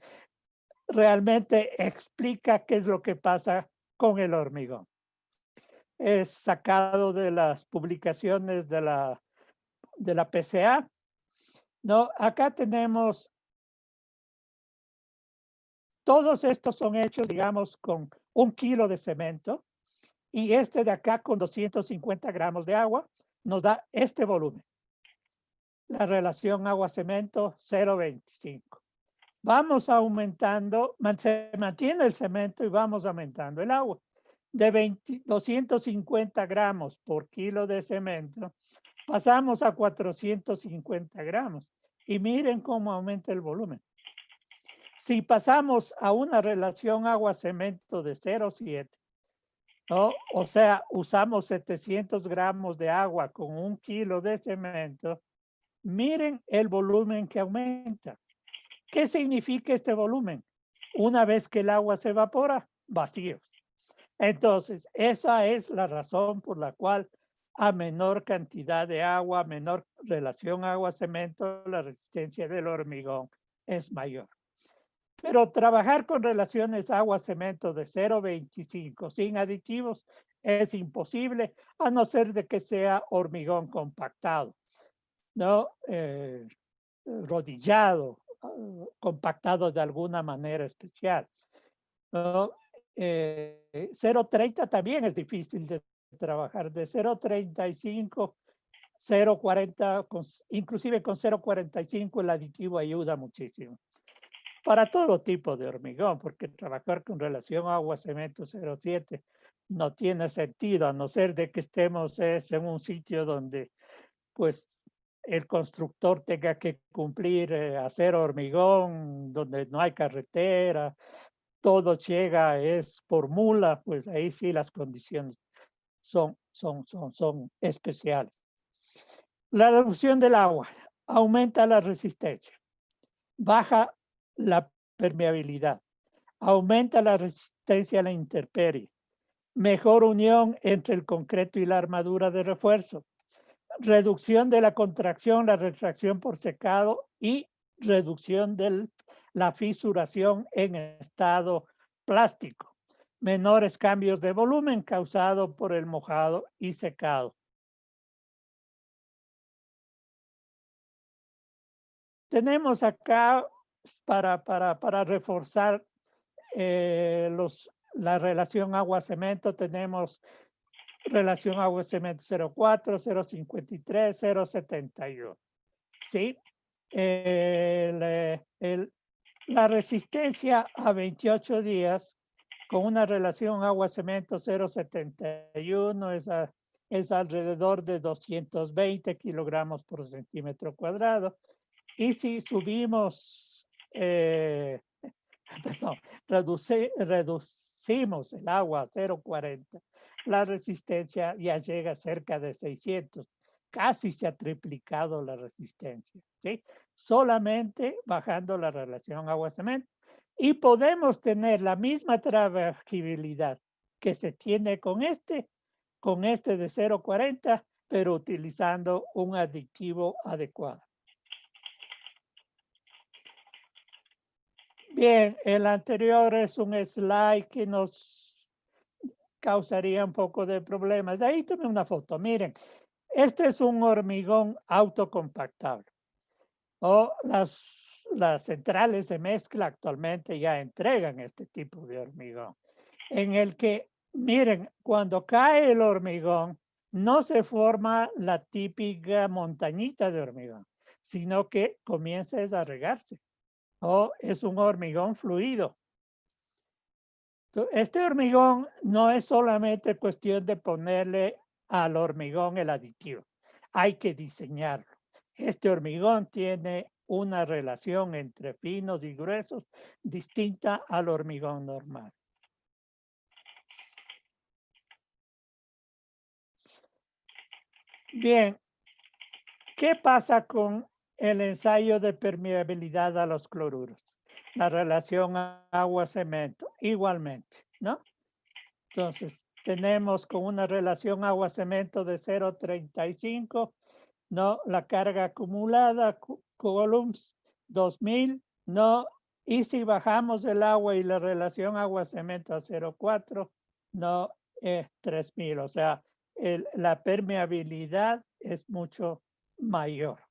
realmente explica qué es lo que pasa con el hormigón. Es sacado de las publicaciones de la PCA. ¿No? Acá tenemos, todos estos son hechos, digamos, con 1 kilo de cemento. Y este de acá con 250 gramos de agua nos da este volumen. La relación agua-cemento 0,25. Vamos aumentando, se mantiene el cemento y vamos aumentando el agua. De 250 gramos por kilo de cemento, pasamos a 450 gramos. Y miren cómo aumenta el volumen. Si pasamos a una relación agua-cemento de 0,7, ¿no? O sea, usamos 700 gramos de agua con 1 kilo de cemento. Miren el volumen que aumenta. ¿Qué significa este volumen? Una vez que el agua se evapora, vacíos. Entonces, esa es la razón por la cual a menor cantidad de agua, menor relación agua-cemento, la resistencia del hormigón es mayor. Pero trabajar con relaciones agua-cemento de 0,25 sin aditivos es imposible, a no ser de que sea hormigón compactado, ¿no? Rodillado, compactado de alguna manera especial, ¿no? 0,30 también es difícil de trabajar, de 0,35, 0,40, inclusive con 0,45 el aditivo ayuda muchísimo. Para todo tipo de hormigón, porque trabajar con relación agua-cemento 0,7 no tiene sentido, a no ser de que estemos en un sitio donde pues el constructor tenga que cumplir hacer hormigón, donde no hay carretera, todo llega es por mula, pues ahí sí las condiciones son especiales. La reducción del agua aumenta la resistencia, baja la permeabilidad, aumenta la resistencia a la intemperie, mejor unión entre el concreto y la armadura de refuerzo, reducción de la contracción, la retracción por secado y reducción de la fisuración en estado plástico, menores cambios de volumen causado por el mojado y secado. Tenemos acá para reforzar la relación agua-cemento, tenemos relación agua-cemento 0,4, 0,53, 0,71. ¿Sí? La resistencia a 28 días con una relación agua-cemento 0,71 es alrededor de 220 kilogramos por centímetro cuadrado. Y si subimos, reducimos el agua a 0,40, la resistencia ya llega cerca de 600. Casi se ha triplicado la resistencia, ¿sí? Solamente bajando la relación agua-cemento. Y podemos tener la misma trabajabilidad que se tiene con este de 0,40, pero utilizando un aditivo adecuado. Bien, el anterior es un slide que nos causaría un poco de problemas. De ahí tomé una foto. Miren, este es un hormigón autocompactable. Las centrales de mezcla actualmente ya entregan este tipo de hormigón, en el que, miren, cuando cae el hormigón, no se forma la típica montañita de hormigón, sino que comienza a regarse. o es un hormigón fluido. Este hormigón no es solamente cuestión de ponerle al hormigón el aditivo, hay que diseñarlo. Este hormigón tiene una relación entre finos y gruesos distinta al hormigón normal. Bien, ¿qué pasa con el ensayo de permeabilidad a los cloruros? La relación agua-cemento, igualmente, ¿no? Entonces, tenemos con una relación agua-cemento de 0,35, ¿no? La carga acumulada, coulombs, 2000, ¿no? Y si bajamos el agua y la relación agua-cemento a 0,4, ¿no? Es 3000, o sea, la permeabilidad es mucho mayor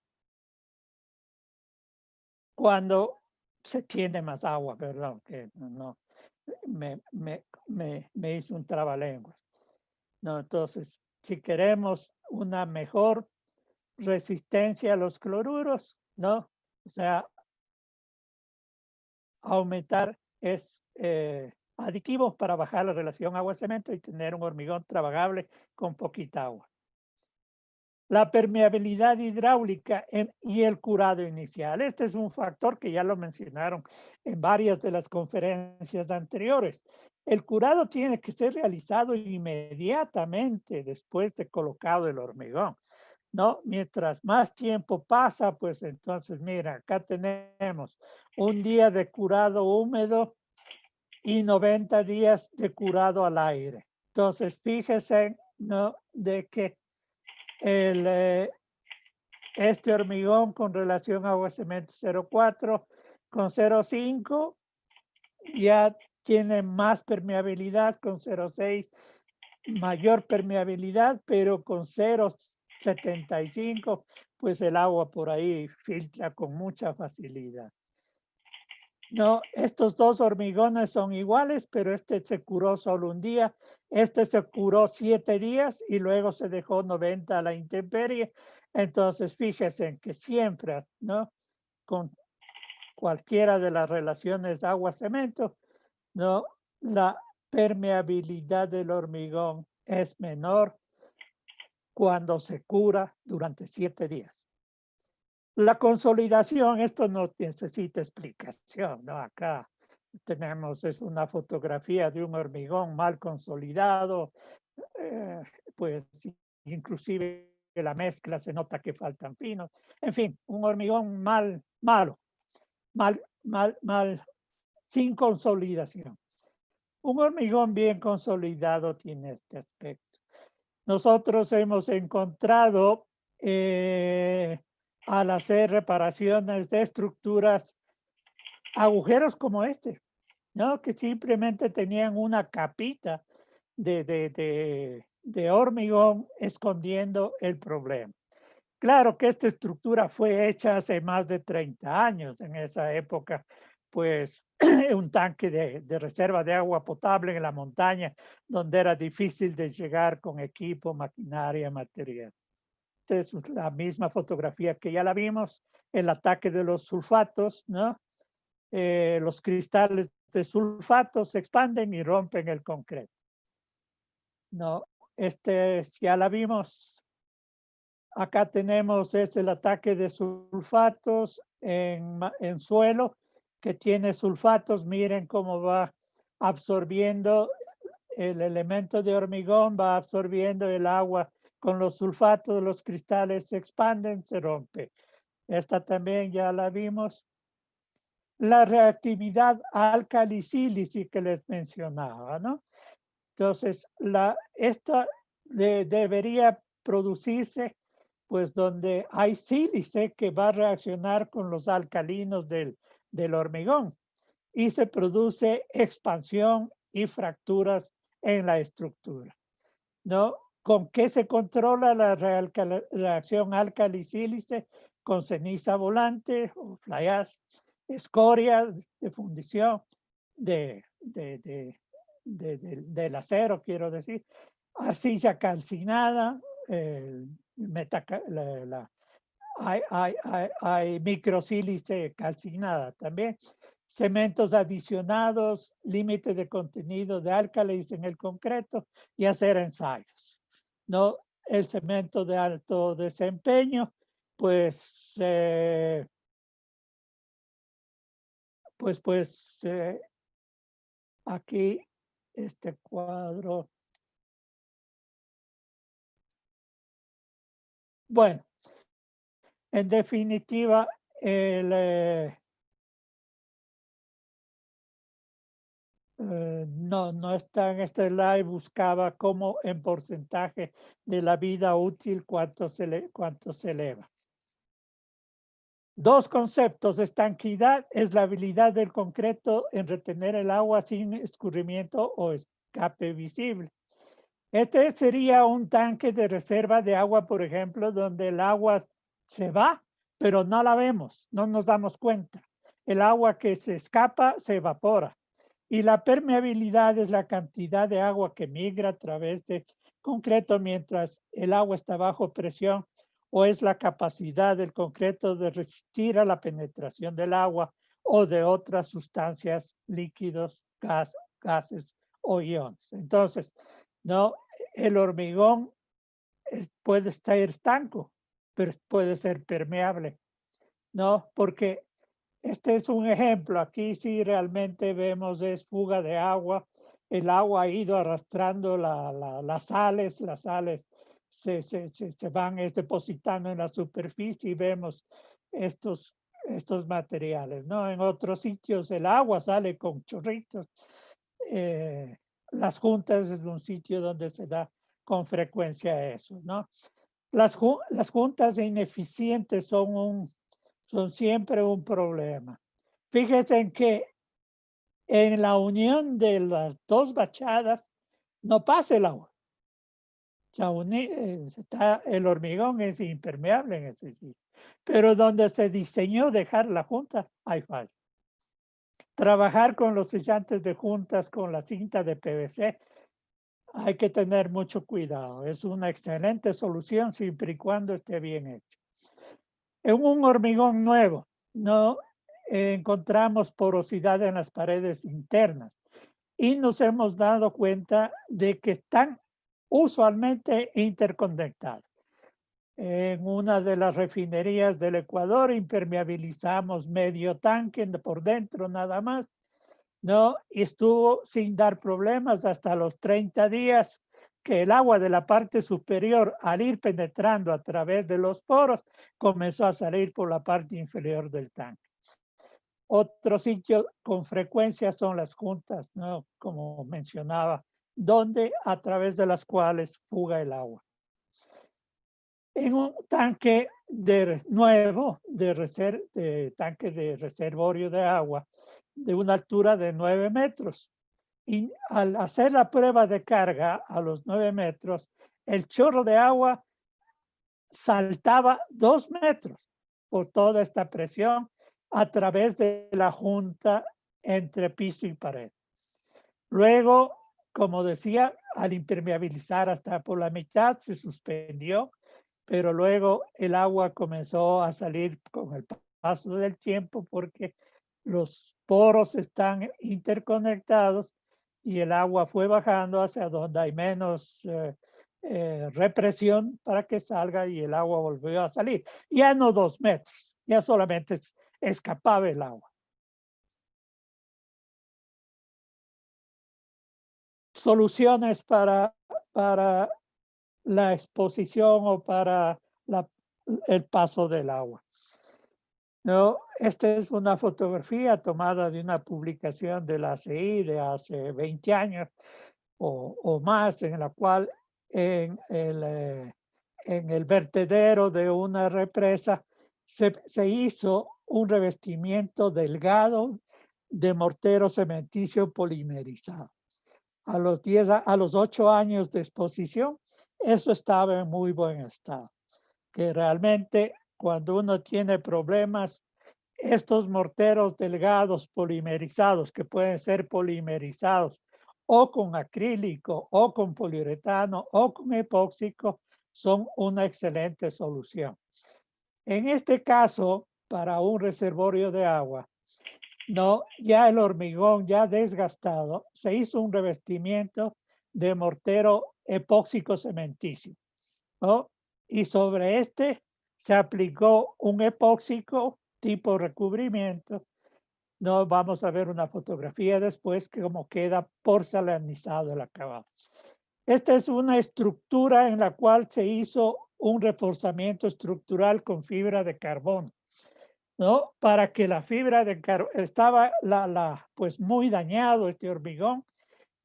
cuando se tiene más agua, perdón, que no, me hizo un trabalenguas. No, entonces, si queremos una mejor resistencia a los cloruros, ¿no? O sea, aumentar es aditivos para bajar la relación agua-cemento y tener un hormigón trabajable con poquita agua. La permeabilidad hidráulica y el curado inicial. Este es un factor que ya lo mencionaron en varias de las conferencias anteriores. El curado tiene que ser realizado inmediatamente después de colocado el hormigón, ¿no? Mientras más tiempo pasa, pues entonces, mira, acá tenemos un día de curado húmedo y 90 días de curado al aire. Entonces, fíjese, ¿no? De que este hormigón con relación agua-cemento 0,4 con 0,5 ya tiene más permeabilidad, con 0,6 mayor permeabilidad, pero con 0,75 pues el agua por ahí filtra con mucha facilidad. No, estos dos hormigones son iguales, pero este se curó solo un día, este se curó 7 días y luego se dejó 90 a la intemperie. Entonces, fíjense que siempre, ¿no? Con cualquiera de las relaciones agua-cemento, ¿no? La permeabilidad del hormigón es menor cuando se cura durante 7 días. La consolidación, esto no necesita explicación, ¿no? Acá tenemos, es una fotografía de un hormigón mal consolidado, pues inclusive la mezcla se nota que faltan finos. En fin, un hormigón malo, sin consolidación. Un hormigón bien consolidado tiene este aspecto. Nosotros hemos encontrado al hacer reparaciones de estructuras, agujeros como este, ¿no? Que simplemente tenían una capita de hormigón escondiendo el problema. Claro que esta estructura fue hecha hace más de 30 años. En esa época, pues, un tanque de reserva de agua potable en la montaña, donde era difícil de llegar con equipo, maquinaria, material. Esta es la misma fotografía que ya la vimos, el ataque de los sulfatos, ¿no? Los cristales de sulfato se expanden y rompen el concreto. No, ya la vimos. Acá tenemos el ataque de sulfatos en suelo que tiene sulfatos. Miren cómo va absorbiendo el elemento de hormigón, va absorbiendo el agua con los sulfatos, los cristales se expanden, se rompe. Esta también ya la vimos. La reactividad álcali-sílice que les mencionaba, ¿no? Entonces, esta debería producirse pues donde hay sílice que va a reaccionar con los alcalinos del hormigón y se produce expansión y fracturas en la estructura, ¿no? ¿Con qué se controla la reacción álcali-sílice? Con ceniza volante o fly ash, escoria de fundición del acero, quiero decir, arcilla calcinada, hay microsílice calcinada también. Cementos adicionados, límite de contenido de álcalis en el concreto y hacer ensayos. ¿No? El cemento de alto desempeño, pues, aquí este cuadro. Bueno, en definitiva, no está en este slide, buscaba cómo en porcentaje de la vida útil cuánto se eleva. Dos conceptos: estanquidad es la habilidad del concreto en retener el agua sin escurrimiento o escape visible. Este sería un tanque de reserva de agua, por ejemplo, donde el agua se va, pero no la vemos, no nos damos cuenta. El agua que se escapa se evapora. Y la permeabilidad es la cantidad de agua que migra a través de concreto mientras el agua está bajo presión, o es la capacidad del concreto de resistir a la penetración del agua o de otras sustancias, líquidos, gases o iones. Entonces, no, el hormigón puede estar estanco, pero puede ser permeable, ¿no? Porque este es un ejemplo. Aquí sí realmente vemos es fuga de agua. El agua ha ido arrastrando las sales se van depositando en la superficie y vemos estos materiales, ¿no? En otros sitios el agua sale con chorritos. Las juntas es un sitio donde se da con frecuencia eso, ¿no? Las juntas ineficientes son siempre un problema. Fíjense en que en la unión de las dos bachadas no pasa el agua. O sea, el hormigón es impermeable en ese sitio. Pero donde se diseñó dejar la junta, hay falla. Trabajar con los sellantes de juntas con la cinta de PVC, hay que tener mucho cuidado. Es una excelente solución siempre y cuando esté bien hecho. En un hormigón nuevo, no encontramos porosidad en las paredes internas y nos hemos dado cuenta de que están usualmente interconectados. En una de las refinerías del Ecuador impermeabilizamos medio tanque por dentro nada más, ¿no? Y estuvo sin dar problemas hasta los 30 días que el agua de la parte superior, al ir penetrando a través de los poros, comenzó a salir por la parte inferior del tanque. Otro sitio con frecuencia son las juntas, ¿no? Como mencionaba, donde a través de las cuales fuga el agua. En un tanque nuevo, tanque de reservorio de agua, de una altura de 9 metros. Y al hacer la prueba de carga a los 9 metros, el chorro de agua saltaba 2 metros por toda esta presión a través de la junta entre piso y pared. Luego, como decía, al impermeabilizar hasta por la mitad se suspendió, pero luego el agua comenzó a salir con el paso del tiempo porque los poros están interconectados y el agua fue bajando hacia donde hay menos represión para que salga y el agua volvió a salir. Ya no 2 metros, ya solamente escapaba el agua. Soluciones para la exposición o para el paso del agua. No, esta es una fotografía tomada de una publicación de la ACI de hace 20 años o más, en la cual en el vertedero de una represa se hizo un revestimiento delgado de mortero cementicio polimerizado. A los 8 años de exposición, eso estaba en muy buen estado. Que realmente cuando uno tiene problemas, estos morteros delgados polimerizados, que pueden ser polimerizados o con acrílico, o con poliuretano, o con epóxico, son una excelente solución. En este caso, para un reservorio de agua, no, ya el hormigón ya desgastado, se hizo un revestimiento de mortero epóxico cementicio, ¿no? Y sobre este se aplicó un epóxico tipo recubrimiento. No, vamos a ver una fotografía después que como queda porcelanizado el acabado. Esta es una estructura en la cual se hizo un reforzamiento estructural con fibra de carbón, ¿no? Para que la fibra de carbón estaba pues muy dañado este hormigón,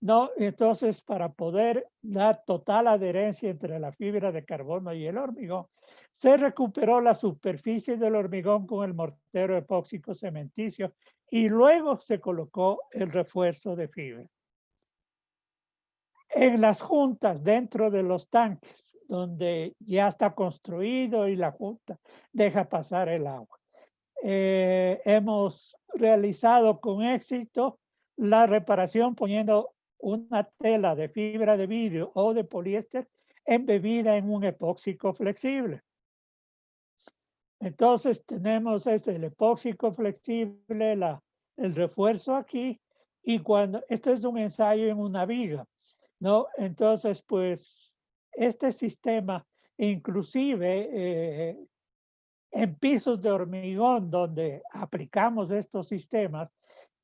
¿no? Entonces, para poder dar total adherencia entre la fibra de carbono y el hormigón, se recuperó la superficie del hormigón con el mortero epóxico cementicio y luego se colocó el refuerzo de fibra. En las juntas dentro de los tanques, donde ya está construido y la junta deja pasar el agua. Hemos realizado con éxito la reparación poniendo una tela de fibra de vidrio o de poliéster embebida en un epóxico flexible. Entonces tenemos el epóxico flexible, el refuerzo aquí, y cuando esto es un ensayo en una viga, ¿no? Entonces, pues este sistema, inclusive en pisos de hormigón donde aplicamos estos sistemas,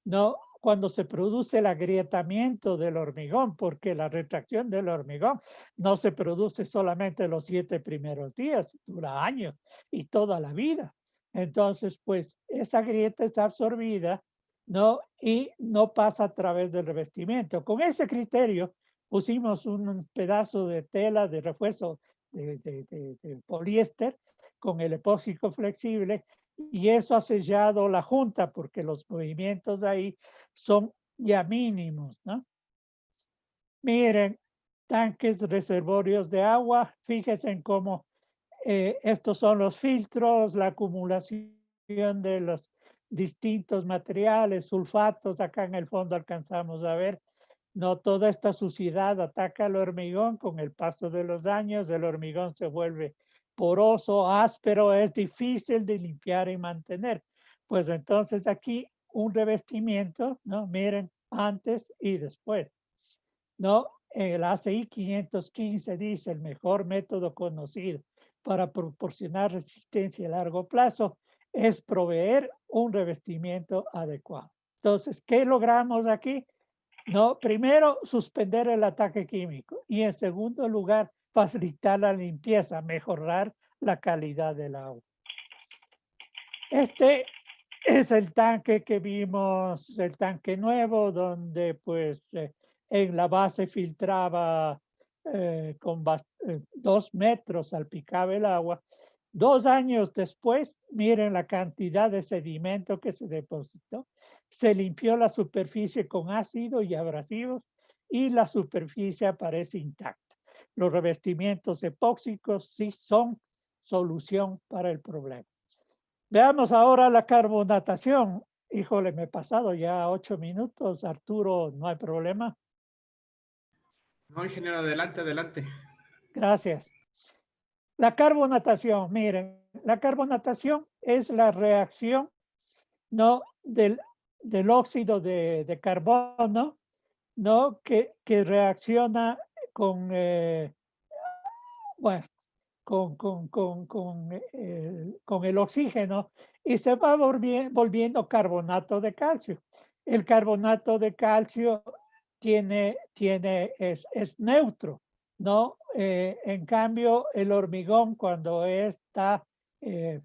¿no? Cuando se produce el agrietamiento del hormigón, porque la retracción del hormigón no se produce solamente los 7 primeros días, dura años y toda la vida. Entonces, pues esa grieta está absorbida, ¿no? Y no pasa a través del revestimiento. Con ese criterio pusimos un pedazo de tela de refuerzo de poliéster con el epóxico flexible y eso ha sellado la junta porque los movimientos de ahí son ya mínimos, ¿no? Miren, tanques, reservorios de agua, fíjense en cómo estos son los filtros, la acumulación de los distintos materiales, sulfatos, acá en el fondo alcanzamos a ver, no toda esta suciedad ataca al hormigón con el paso de los años, el hormigón se vuelve poroso, áspero, es difícil de limpiar y mantener. Pues entonces aquí un revestimiento, ¿no? Miren, antes y después, ¿no? El ACI 515 dice el mejor método conocido para proporcionar resistencia a largo plazo es proveer un revestimiento adecuado. Entonces, ¿qué logramos aquí? No, primero, suspender el ataque químico y en segundo lugar, facilitar la limpieza, mejorar la calidad del agua. Este es el tanque que vimos, el tanque nuevo, donde pues en la base filtraba con 2 metros, salpicaba el agua. 2 años después, miren la cantidad de sedimento que se depositó. Se limpió la superficie con ácido y abrasivos y la superficie aparece intacta. Los revestimientos epóxicos sí son solución para el problema. Veamos ahora la carbonatación. Híjole, me he pasado ya 8 minutos. Arturo, no hay problema. No, ingeniero, adelante, adelante. Gracias. La carbonatación, miren, la carbonatación es la reacción, ¿no? del óxido de carbono, ¿no? Que reacciona con, bueno, con el oxígeno y se va volviendo carbonato de calcio. El carbonato de calcio es neutro, ¿no? En cambio, el hormigón cuando está de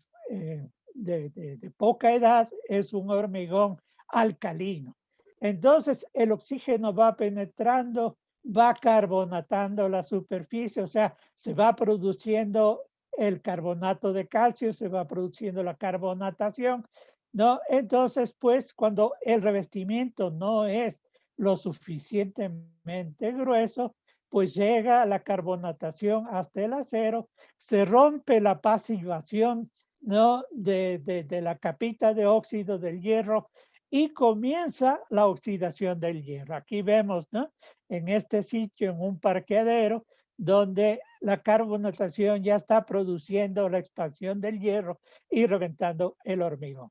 poca edad es un hormigón alcalino. Entonces, el oxígeno va penetrando, va carbonatando la superficie, o sea, se va produciendo el carbonato de calcio, se va produciendo la carbonatación, ¿no? Entonces, pues, cuando el revestimiento no es lo suficientemente grueso, pues llega la carbonatación hasta el acero, se rompe la pasivación, ¿no? de la capita de óxido del hierro y comienza la oxidación del hierro. Aquí vemos, ¿no? En este sitio, en un parqueadero, donde la carbonatación ya está produciendo la expansión del hierro y reventando el hormigón.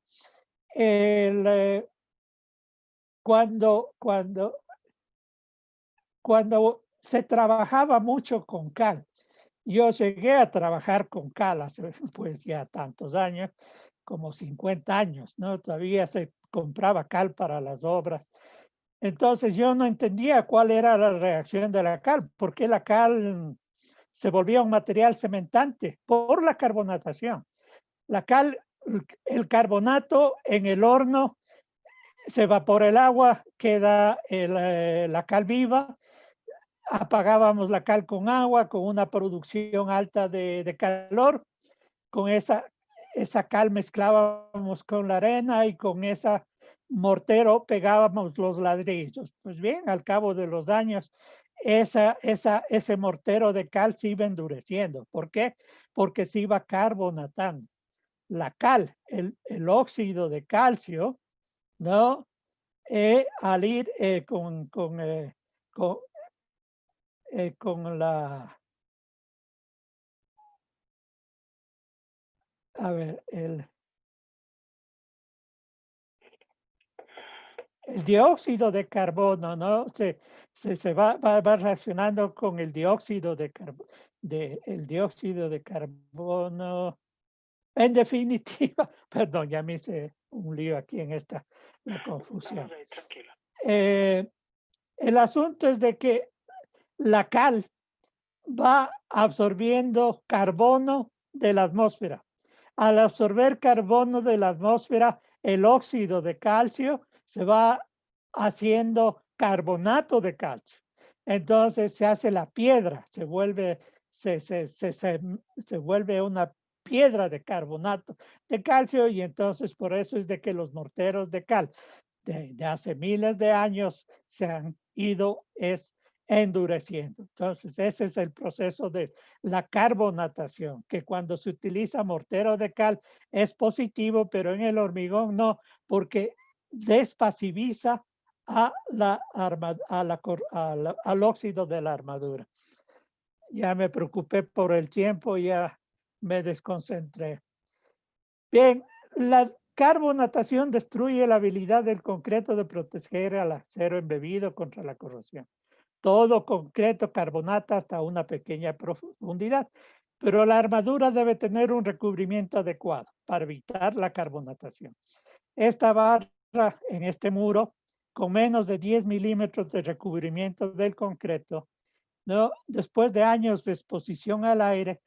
Cuando se trabajaba mucho con cal, yo llegué a trabajar con cal hace pues ya tantos años, como 50 años, ¿no? Todavía se compraba cal para las obras. Entonces yo no entendía cuál era la reacción de la cal, por qué la cal se volvía un material cementante por la carbonatación. La cal, el carbonato en el horno, se evapora el agua, queda la cal viva, apagábamos la cal con agua, con una producción alta de calor, con esa cal mezclábamos con la arena y con esa mortero pegábamos los ladrillos. Pues bien, al cabo de los años, ese mortero de cal se iba endureciendo. ¿Por qué? Porque se iba carbonatando. La cal, el óxido de calcio, ¿no? Al ir con la, a ver, el dióxido de carbono, ¿no? Se va reaccionando con el dióxido el dióxido de carbono. En definitiva, perdón, ya me hice un lío aquí en la confusión. Vamos ahí, tranquilo. El asunto es de que la cal va absorbiendo carbono de la atmósfera. Al absorber carbono de la atmósfera, el óxido de calcio se va haciendo carbonato de calcio. Entonces se hace la piedra, se vuelve una piedra de carbonato de calcio, y entonces por eso es de que los morteros de cal de hace miles de años se han ido endureciendo. Entonces, ese es el proceso de la carbonatación, que cuando se utiliza mortero de cal es positivo, pero en el hormigón no, porque despasiviza al óxido de la armadura. Ya me preocupé por el tiempo, ya me desconcentré. Bien, la carbonatación destruye la habilidad del concreto de proteger al acero embebido contra la corrosión. Todo concreto carbonata hasta una pequeña profundidad, pero la armadura debe tener un recubrimiento adecuado para evitar la carbonatación. Esta barra en este muro, con menos de 10 milímetros de recubrimiento del concreto, ¿no? Después de años de exposición al aire,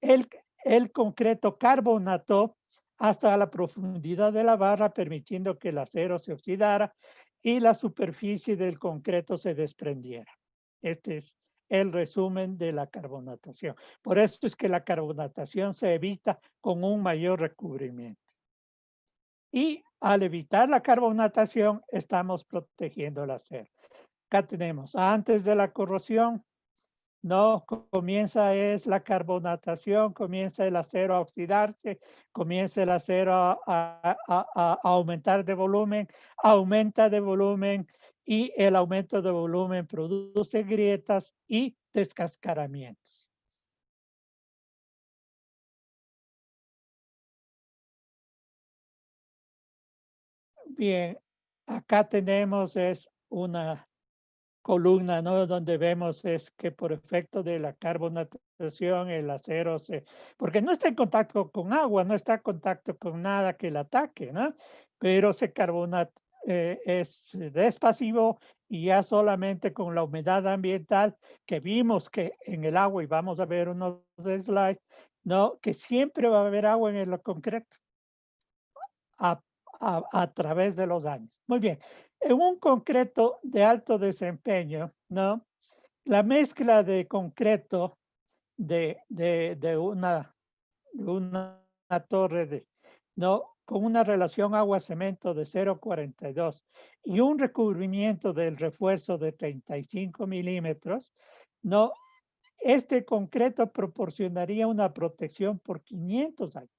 el concreto carbonató hasta la profundidad de la barra, permitiendo que el acero se oxidara y la superficie del concreto se desprendiera. Este es el resumen de la carbonatación. Por eso es que la carbonatación se evita con un mayor recubrimiento. Y al evitar la carbonatación, estamos protegiendo el acero. Acá tenemos, antes de la corrosión, no comienza la carbonatación, comienza el acero a oxidarse, comienza el acero a aumentar de volumen, aumenta de volumen, y el aumento de volumen produce grietas y descascaramientos. Bien, acá tenemos una columna, ¿no? Donde vemos que por efecto de la carbonatación el acero porque no está en contacto con agua, no está en contacto con nada que le ataque, ¿no? Pero se carbonata, es despasivo, y ya solamente con la humedad ambiental que vimos que en el agua, y vamos a ver unos slides, ¿no? Que siempre va a haber agua en el concreto a través de los años. Muy bien. En un concreto de alto desempeño, ¿no? La mezcla de concreto de una torre ¿no? Con una relación agua-cemento de 0,42 y un recubrimiento del refuerzo de 35 milímetros, ¿no? Este concreto proporcionaría una protección por 500 años.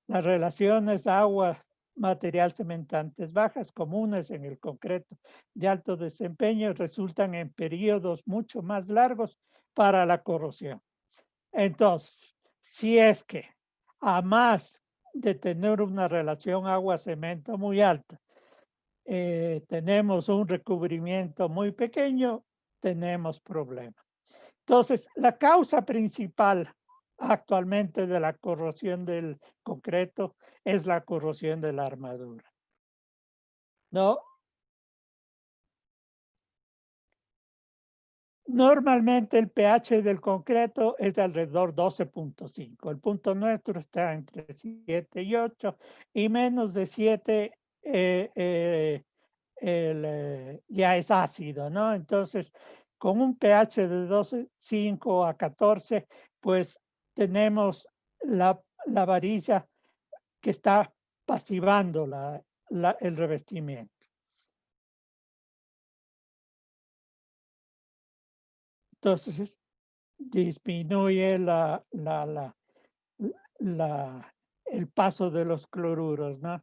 Las relaciones agua material cementantes bajas comunes en el concreto de alto desempeño resultan en periodos mucho más largos para la corrosión. Entonces, si es que a más de tener una relación agua-cemento muy alta, tenemos un recubrimiento muy pequeño, tenemos problemas. Entonces, la causa principal actualmente de la corrosión del concreto es la corrosión de la armadura. ¿No? Normalmente el pH del concreto es de alrededor 12.5. El punto nuestro está entre 7 y 8 y menos de 7 ya es ácido, ¿no? Entonces, con un pH de 12.5 a 14, pues tenemos la varilla que está pasivando el revestimiento. Entonces, disminuye el paso de los cloruros, ¿no?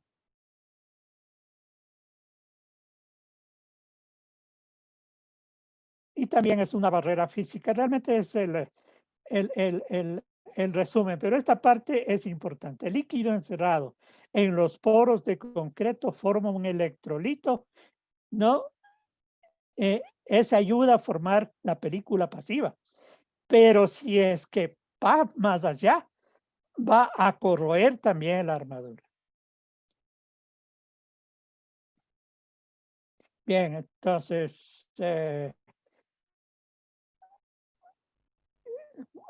Y también es una barrera física. Realmente es el resumen, pero esta parte es importante. El líquido encerrado en los poros de concreto forma un electrolito, ¿no? Esa ayuda a formar la película pasiva. Pero si es que va más allá, va a corroer también la armadura. Bien, entonces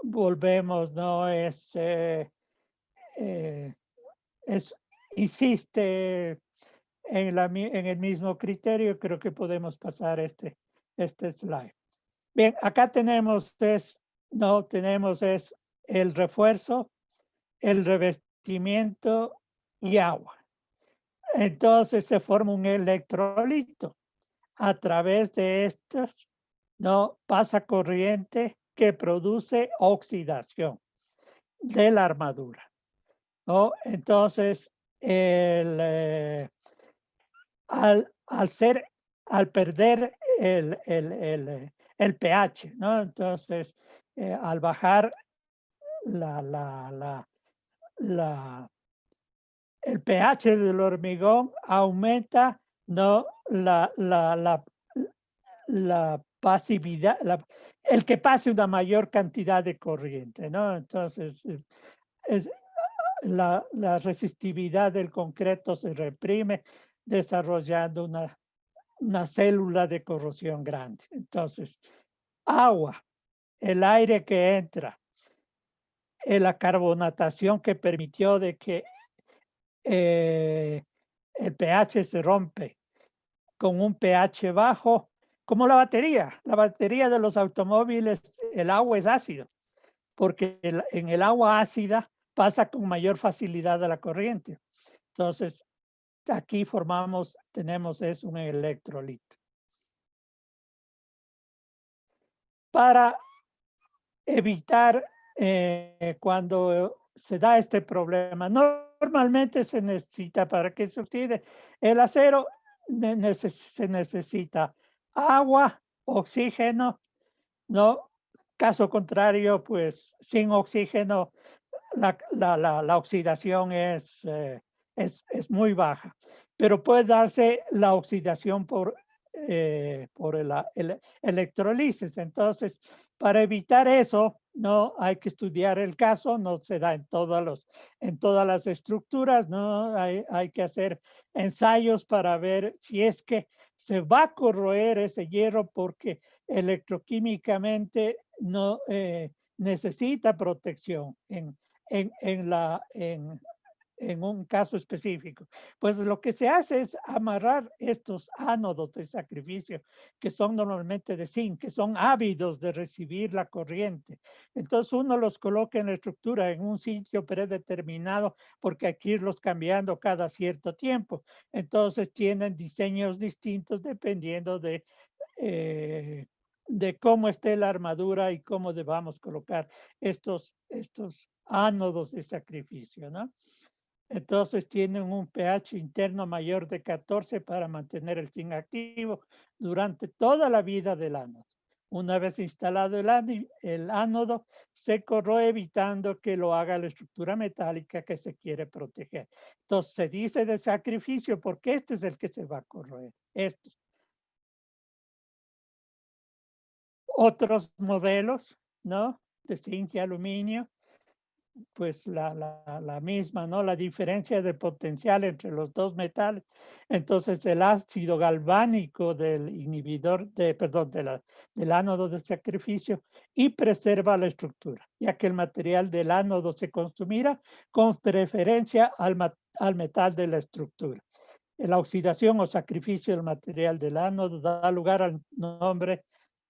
volvemos, ¿no? Insiste en el mismo criterio. Creo que podemos pasar este slide. Bien, acá tenemos el refuerzo, el revestimiento y agua. Entonces se forma un electrolito. A través de estos, ¿no? Pasa corriente que produce oxidación de la armadura, ¿no? Entonces, al perder el pH, ¿no? Entonces, al bajar el pH del hormigón, aumenta, ¿no? La pasividad, el que pase una mayor cantidad de corriente, ¿no? Entonces, la resistividad del concreto se reprime desarrollando una célula de corrosión grande. Entonces, agua, el aire que entra, la carbonatación que permitió de que el pH se rompe con un pH bajo, como la batería de los automóviles, el agua es ácido, porque en el agua ácida pasa con mayor facilidad a la corriente. Entonces, aquí tenemos un electrolito. Para evitar cuando se da este problema, normalmente se necesita, para que se oxide el acero, se necesita agua, oxígeno, ¿no? Caso contrario, pues sin oxígeno, la oxidación es muy baja, pero puede darse la oxidación por el electrolisis. Entonces, para evitar eso, no hay que estudiar el caso, no se da en todas las estructuras, no hay que hacer ensayos para ver si es que se va a corroer ese hierro, porque electroquímicamente no necesita protección en un caso específico. Pues lo que se hace es amarrar estos ánodos de sacrificio, que son normalmente de zinc, que son ávidos de recibir la corriente. Entonces uno los coloca en la estructura en un sitio predeterminado, porque hay que irlos cambiando cada cierto tiempo. Entonces tienen diseños distintos dependiendo de cómo esté la armadura y cómo debamos colocar estos ánodos de sacrificio, ¿no? Entonces tienen un pH interno mayor de 14 para mantener el zinc activo durante toda la vida del ánodo. Una vez instalado el ánodo, se corroe evitando que lo haga la estructura metálica que se quiere proteger. Entonces se dice de sacrificio porque este es el que se va a corroer. Estos. Otros modelos, ¿no? De zinc y aluminio, pues la misma, ¿no? La diferencia de potencial entre los dos metales. Entonces el ácido galvánico del inhibidor, del ánodo de sacrificio y preserva la estructura, ya que el material del ánodo se consumirá con preferencia al metal de la estructura. La oxidación o sacrificio del material del ánodo da lugar al nombre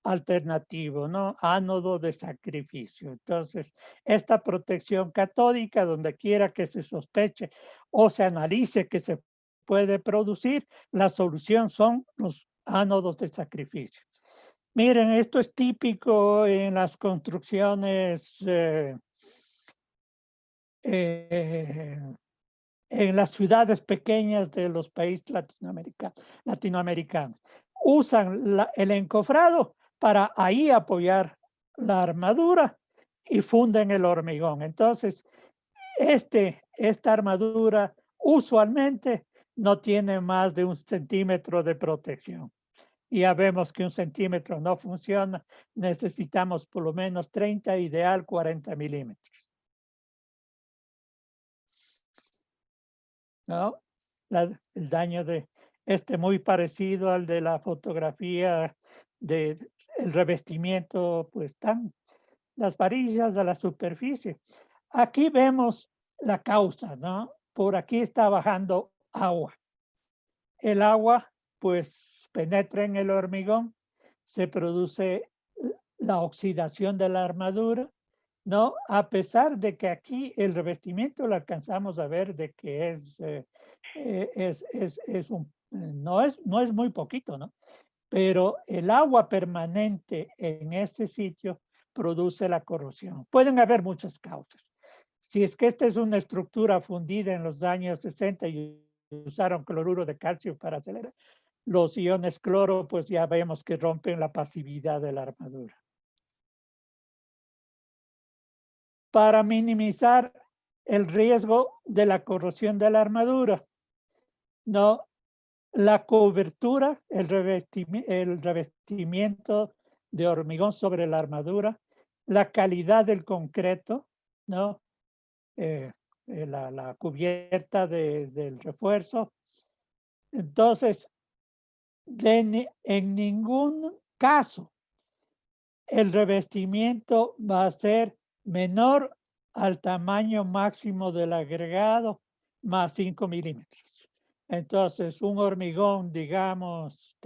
alternativo, ¿no? Ánodo de sacrificio. Entonces, esta protección catódica, donde quiera que se sospeche o se analice que se puede producir, la solución son los ánodos de sacrificio. Miren, esto es típico en las construcciones en las ciudades pequeñas de los países latinoamericanos. Usan el encofrado para ahí apoyar la armadura y funden el hormigón. Entonces, esta armadura usualmente no tiene más de 1 centímetro de protección. Ya vemos que 1 centímetro no funciona, necesitamos por lo menos 30, ideal 40 milímetros. ¿No? El daño de muy parecido al de la fotografía del revestimiento, pues están las varillas de la superficie. Aquí vemos la causa, ¿no? Por aquí está bajando agua. El agua, pues, penetra en el hormigón, se produce la oxidación de la armadura, ¿no? A pesar de que aquí el revestimiento lo alcanzamos a ver de que no es muy poquito, ¿no? Pero el agua permanente en ese sitio produce la corrosión. Pueden haber muchas causas. Si es que esta es una estructura fundida en los años 60 y usaron cloruro de calcio para acelerar, los iones cloro, pues ya vemos que rompen la pasividad de la armadura. Para minimizar el riesgo de la corrosión de la armadura, ¿no? La cobertura, el revestimiento de hormigón sobre la armadura, la calidad del concreto, ¿no? La cubierta del refuerzo. Entonces, en ningún caso el revestimiento va a ser menor al tamaño máximo del agregado más 5 milímetros. Entonces, un hormigón, digamos,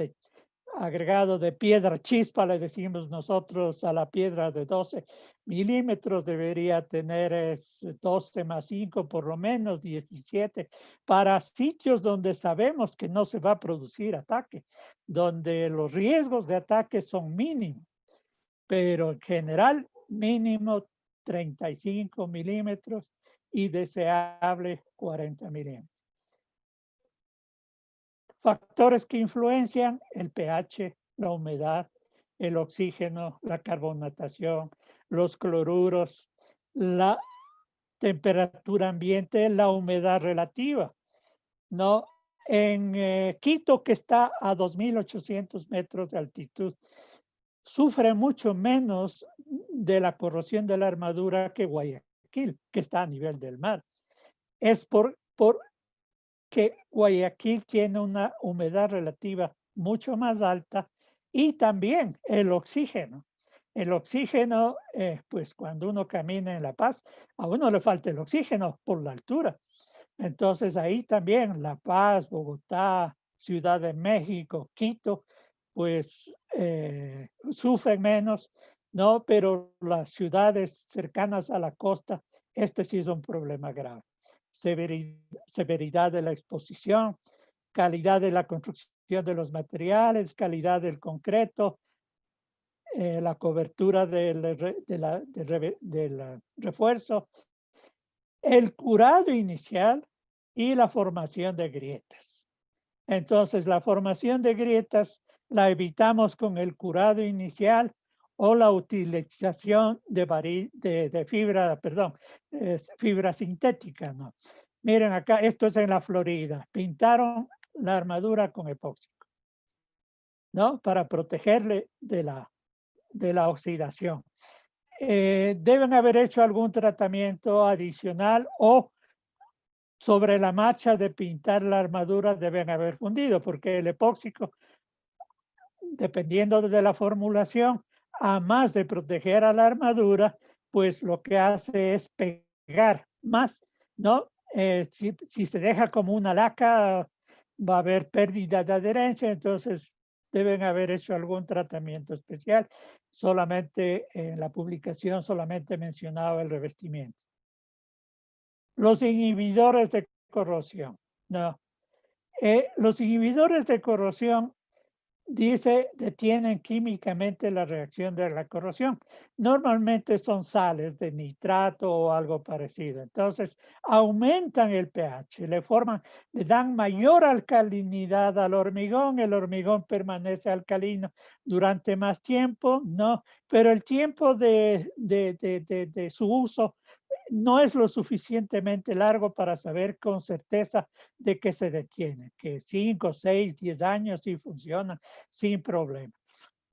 agregado de piedra chispa, le decimos nosotros a la piedra de 12 milímetros, debería tener 12 más 5, por lo menos 17, para sitios donde sabemos que no se va a producir ataque, donde los riesgos de ataque son mínimos, pero en general mínimo 35 milímetros y deseable 40 milímetros. Factores que influencian el pH, la humedad, el oxígeno, la carbonatación, los cloruros, la temperatura ambiente, la humedad relativa, ¿no? En Quito, que está a 2.800 metros de altitud, sufre mucho menos de la corrosión de la armadura que Guayaquil, que está a nivel del mar. Es porque Guayaquil tiene una humedad relativa mucho más alta y también el oxígeno. El oxígeno, pues cuando uno camina en La Paz, a uno le falta el oxígeno por la altura. Entonces ahí también La Paz, Bogotá, Ciudad de México, Quito, pues sufren menos, ¿no? Pero las ciudades cercanas a la costa, este sí es un problema grave. Severidad de la exposición, calidad de la construcción de los materiales, calidad del concreto, la cobertura del refuerzo, el curado inicial, y la formación de grietas. Entonces, la formación de grietas la evitamos con el curado inicial o la utilización de fibra, perdón, fibra sintética, ¿no? Miren acá, esto es en la Florida. Pintaron la armadura con epóxico, ¿no? Para protegerle de la oxidación. Deben haber hecho algún tratamiento adicional o sobre la marcha de pintar la armadura deben haber fundido, porque el epóxico, dependiendo de la formulación, a más de proteger a la armadura, pues lo que hace es pegar más, ¿no? Si se deja como una laca, va a haber pérdida de adherencia, entonces deben haber hecho algún tratamiento especial. Solamente en la publicación solamente mencionaba el revestimiento. Los inhibidores de corrosión, no. Los inhibidores de corrosión, dice, detienen químicamente la reacción de la corrosión. Normalmente son sales de nitrato o algo parecido. Entonces, aumentan el pH, le dan mayor alcalinidad al hormigón. El hormigón permanece alcalino durante más tiempo, ¿no? Pero el tiempo de su uso no es lo suficientemente largo para saber con certeza de que se detiene, que 5, 6, 10 años sí funcionan sin problema.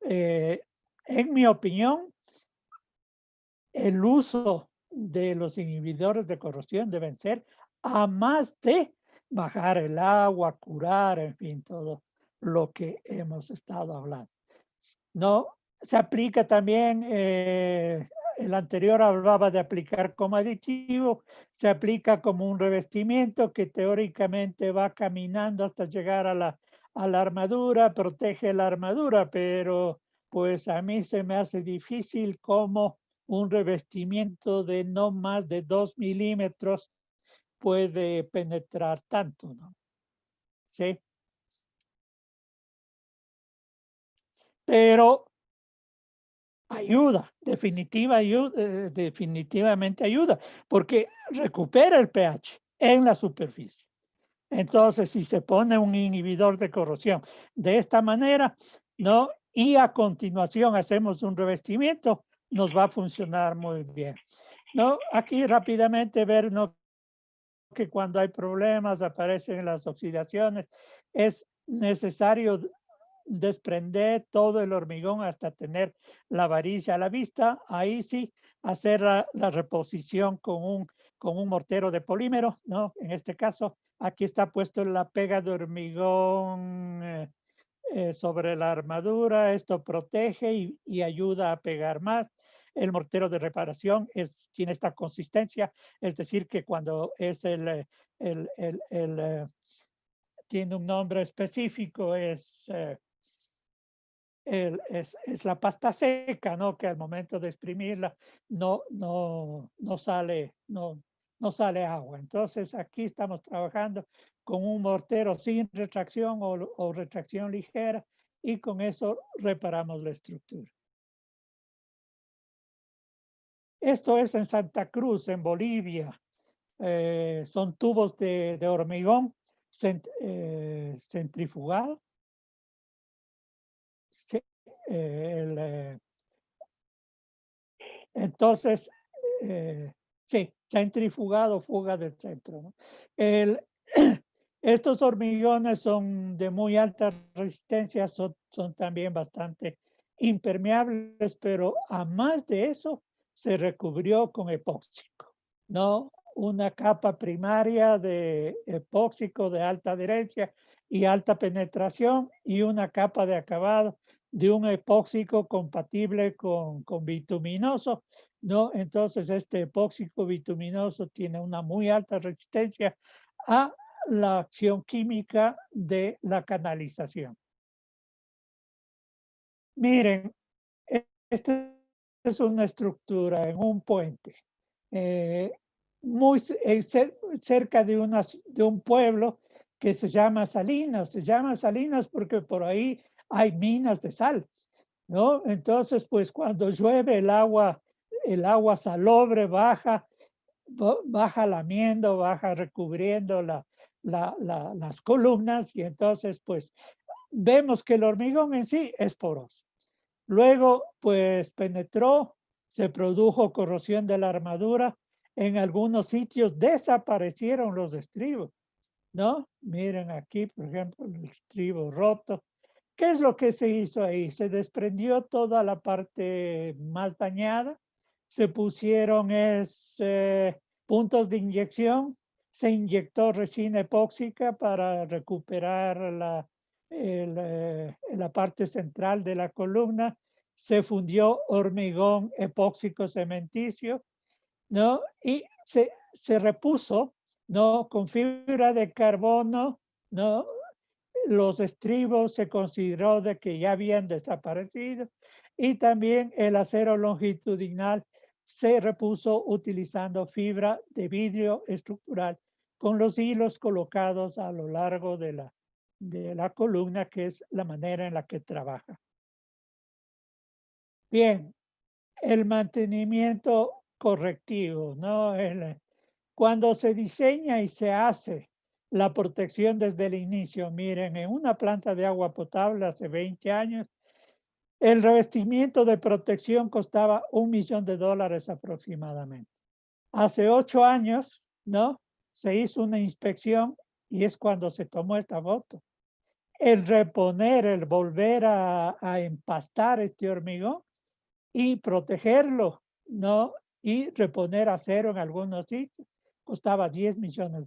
En mi opinión, el uso de los inhibidores de corrosión deben ser a más de bajar el agua, curar, en fin, todo lo que hemos estado hablando. No, se aplica también, el anterior hablaba de aplicar como aditivo, se aplica como un revestimiento que teóricamente va caminando hasta llegar a la armadura, protege la armadura, pero pues a mí se me hace difícil como un revestimiento de no más de 2 milímetros puede penetrar tanto, ¿no? Sí. Pero ayuda, definitivamente ayuda, porque recupera el pH en la superficie. Entonces, si se pone un inhibidor de corrosión de esta manera, ¿no? Y a continuación hacemos un revestimiento, nos va a funcionar muy bien, ¿no? Aquí rápidamente ver, ¿no?, que cuando hay problemas aparecen las oxidaciones, es necesario desprender todo el hormigón hasta tener la varilla a la vista. Ahí sí, hacer la reposición con un mortero de polímero, ¿no? En este caso, aquí está puesto la pega de hormigón sobre la armadura. Esto protege y ayuda a pegar más. El mortero de reparación tiene esta consistencia, es decir, que cuando es tiene un nombre específico, es la pasta seca, ¿no? Que al momento de exprimirla no sale agua. Entonces aquí estamos trabajando con un mortero sin retracción o retracción ligera, y con eso reparamos la estructura. Esto es en Santa Cruz, en Bolivia. Son tubos de hormigón centrifugado. Sí, entonces, sí, centrifugado, fuga del centro, ¿no? Estos hormigones son de muy alta resistencia, son también bastante impermeables, pero a más de eso se recubrió con epóxico, ¿no? Una capa primaria de epóxico de alta adherencia y alta penetración, y una capa de acabado de un epóxico compatible con bituminoso, ¿no? Entonces, este epóxico bituminoso tiene una muy alta resistencia a la acción química de la canalización. Miren, esta es una estructura en un puente, muy cerca de un pueblo que se llama Salinas. Se llama Salinas porque por ahí hay minas de sal, ¿no? Entonces, pues cuando llueve el agua salobre baja lamiendo, baja recubriendo las columnas y entonces pues vemos que el hormigón en sí es poroso. Luego pues penetró, se produjo corrosión de la armadura, en algunos sitios desaparecieron los estribos, ¿no? Miren aquí, por ejemplo, el estribo roto. ¿Qué es lo que se hizo ahí? Se desprendió toda la parte más dañada, se pusieron puntos de inyección, se inyectó resina epóxica para recuperar la parte central de la columna, se fundió hormigón epóxico cementicio, ¿no? Y se repuso, ¿no? Con fibra de carbono, ¿no? Los estribos se consideró de que ya habían desaparecido y también el acero longitudinal se repuso utilizando fibra de vidrio estructural con los hilos colocados a lo largo de la columna, que es la manera en la que trabaja. Bien, el mantenimiento correctivo, ¿no? Cuando se diseña y se hace la protección desde el inicio, miren, en una planta de agua potable hace 20 años, el revestimiento de protección costaba $1 millón aproximadamente. Hace 8 años, ¿no? Se hizo una inspección y es cuando se tomó esta foto. El reponer, el volver a empastar este hormigón y protegerlo, ¿no? Y reponer acero en algunos sitios, costaba $10 millones.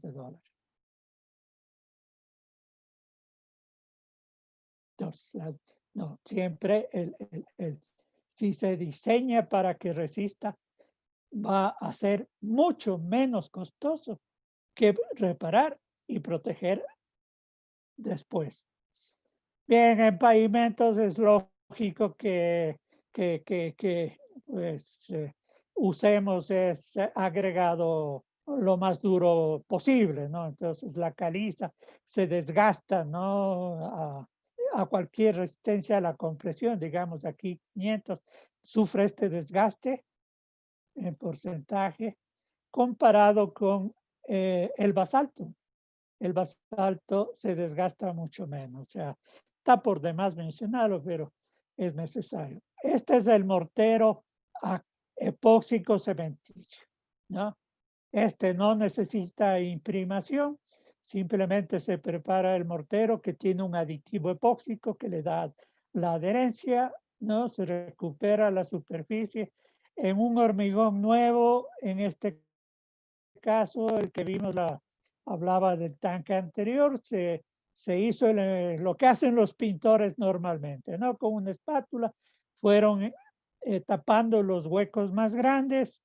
Entonces, no, siempre si se diseña para que resista, va a ser mucho menos costoso que reparar y proteger después. Bien, en pavimentos es lógico que pues, usemos ese agregado lo más duro posible, ¿no? Entonces la caliza se desgasta, ¿no? A cualquier resistencia a la compresión, digamos aquí 500, sufre este desgaste en porcentaje comparado con el basalto. El basalto se desgasta mucho menos, o sea, está por demás mencionarlo, pero es necesario. Este es el mortero epóxico cementicio, ¿no? Este no necesita imprimación, simplemente se prepara el mortero que tiene un aditivo epóxico que le da la adherencia, ¿no? Se recupera la superficie en un hormigón nuevo, en este caso, el que vimos hablaba del tanque anterior, se hizo lo que hacen los pintores normalmente, ¿no? Con una espátula fueron tapando los huecos más grandes,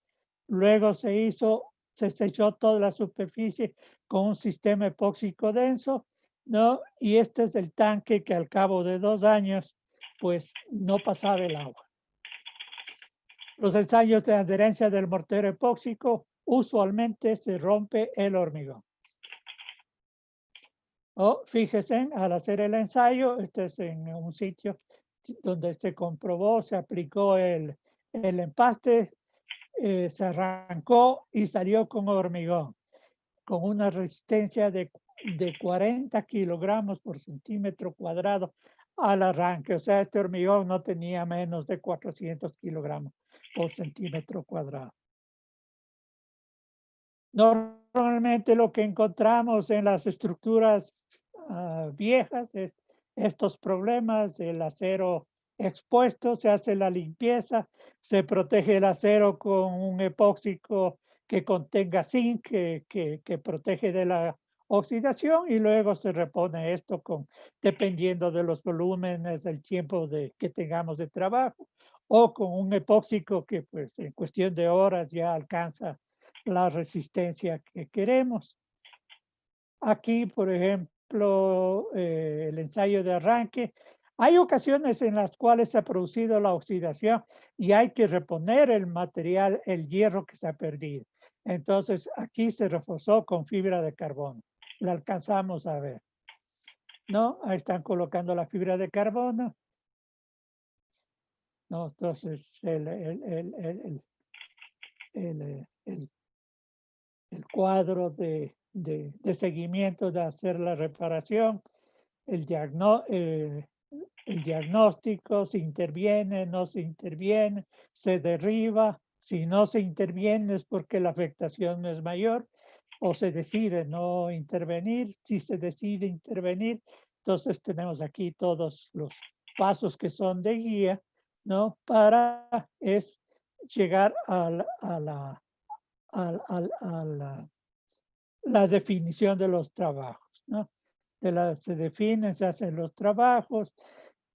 luego se selló toda la superficie con un sistema epóxico denso, ¿no? Y este es el tanque que al cabo de 2 años, pues no pasaba el agua. Los ensayos de adherencia del mortero epóxico usualmente se rompe el hormigón. Fíjense, al hacer el ensayo, este es en un sitio donde se comprobó, se aplicó el empaste, se arrancó y salió con hormigón, con una resistencia de 40 kilogramos por centímetro cuadrado al arranque. O sea, este hormigón no tenía menos de 400 kilogramos por centímetro cuadrado. Normalmente lo que encontramos en las estructuras viejas es estos problemas del acero expuesto, se hace la limpieza, se protege el acero con un epóxico que contenga zinc, que protege de la oxidación y luego se repone esto dependiendo de los volúmenes, del tiempo que tengamos de trabajo, o con un epóxico que pues en cuestión de horas ya alcanza la resistencia que queremos. Aquí, por ejemplo, el ensayo de arranque. Hay ocasiones en las cuales se ha producido la oxidación y hay que reponer el material, el hierro que se ha perdido. Entonces, aquí se reforzó con fibra de carbono. La alcanzamos a ver, ¿no? Ahí están colocando la fibra de carbono. ¿No? Entonces, el cuadro de de seguimiento, de hacer la reparación, el diagnóstico, se interviene, no se interviene, se derriba. Si no se interviene es porque la afectación no es mayor, o se decide no intervenir. Si se decide intervenir, entonces tenemos aquí todos los pasos que son de guía, ¿no? Para llegar a la definición de los trabajos, ¿no? Se definen, se hacen los trabajos,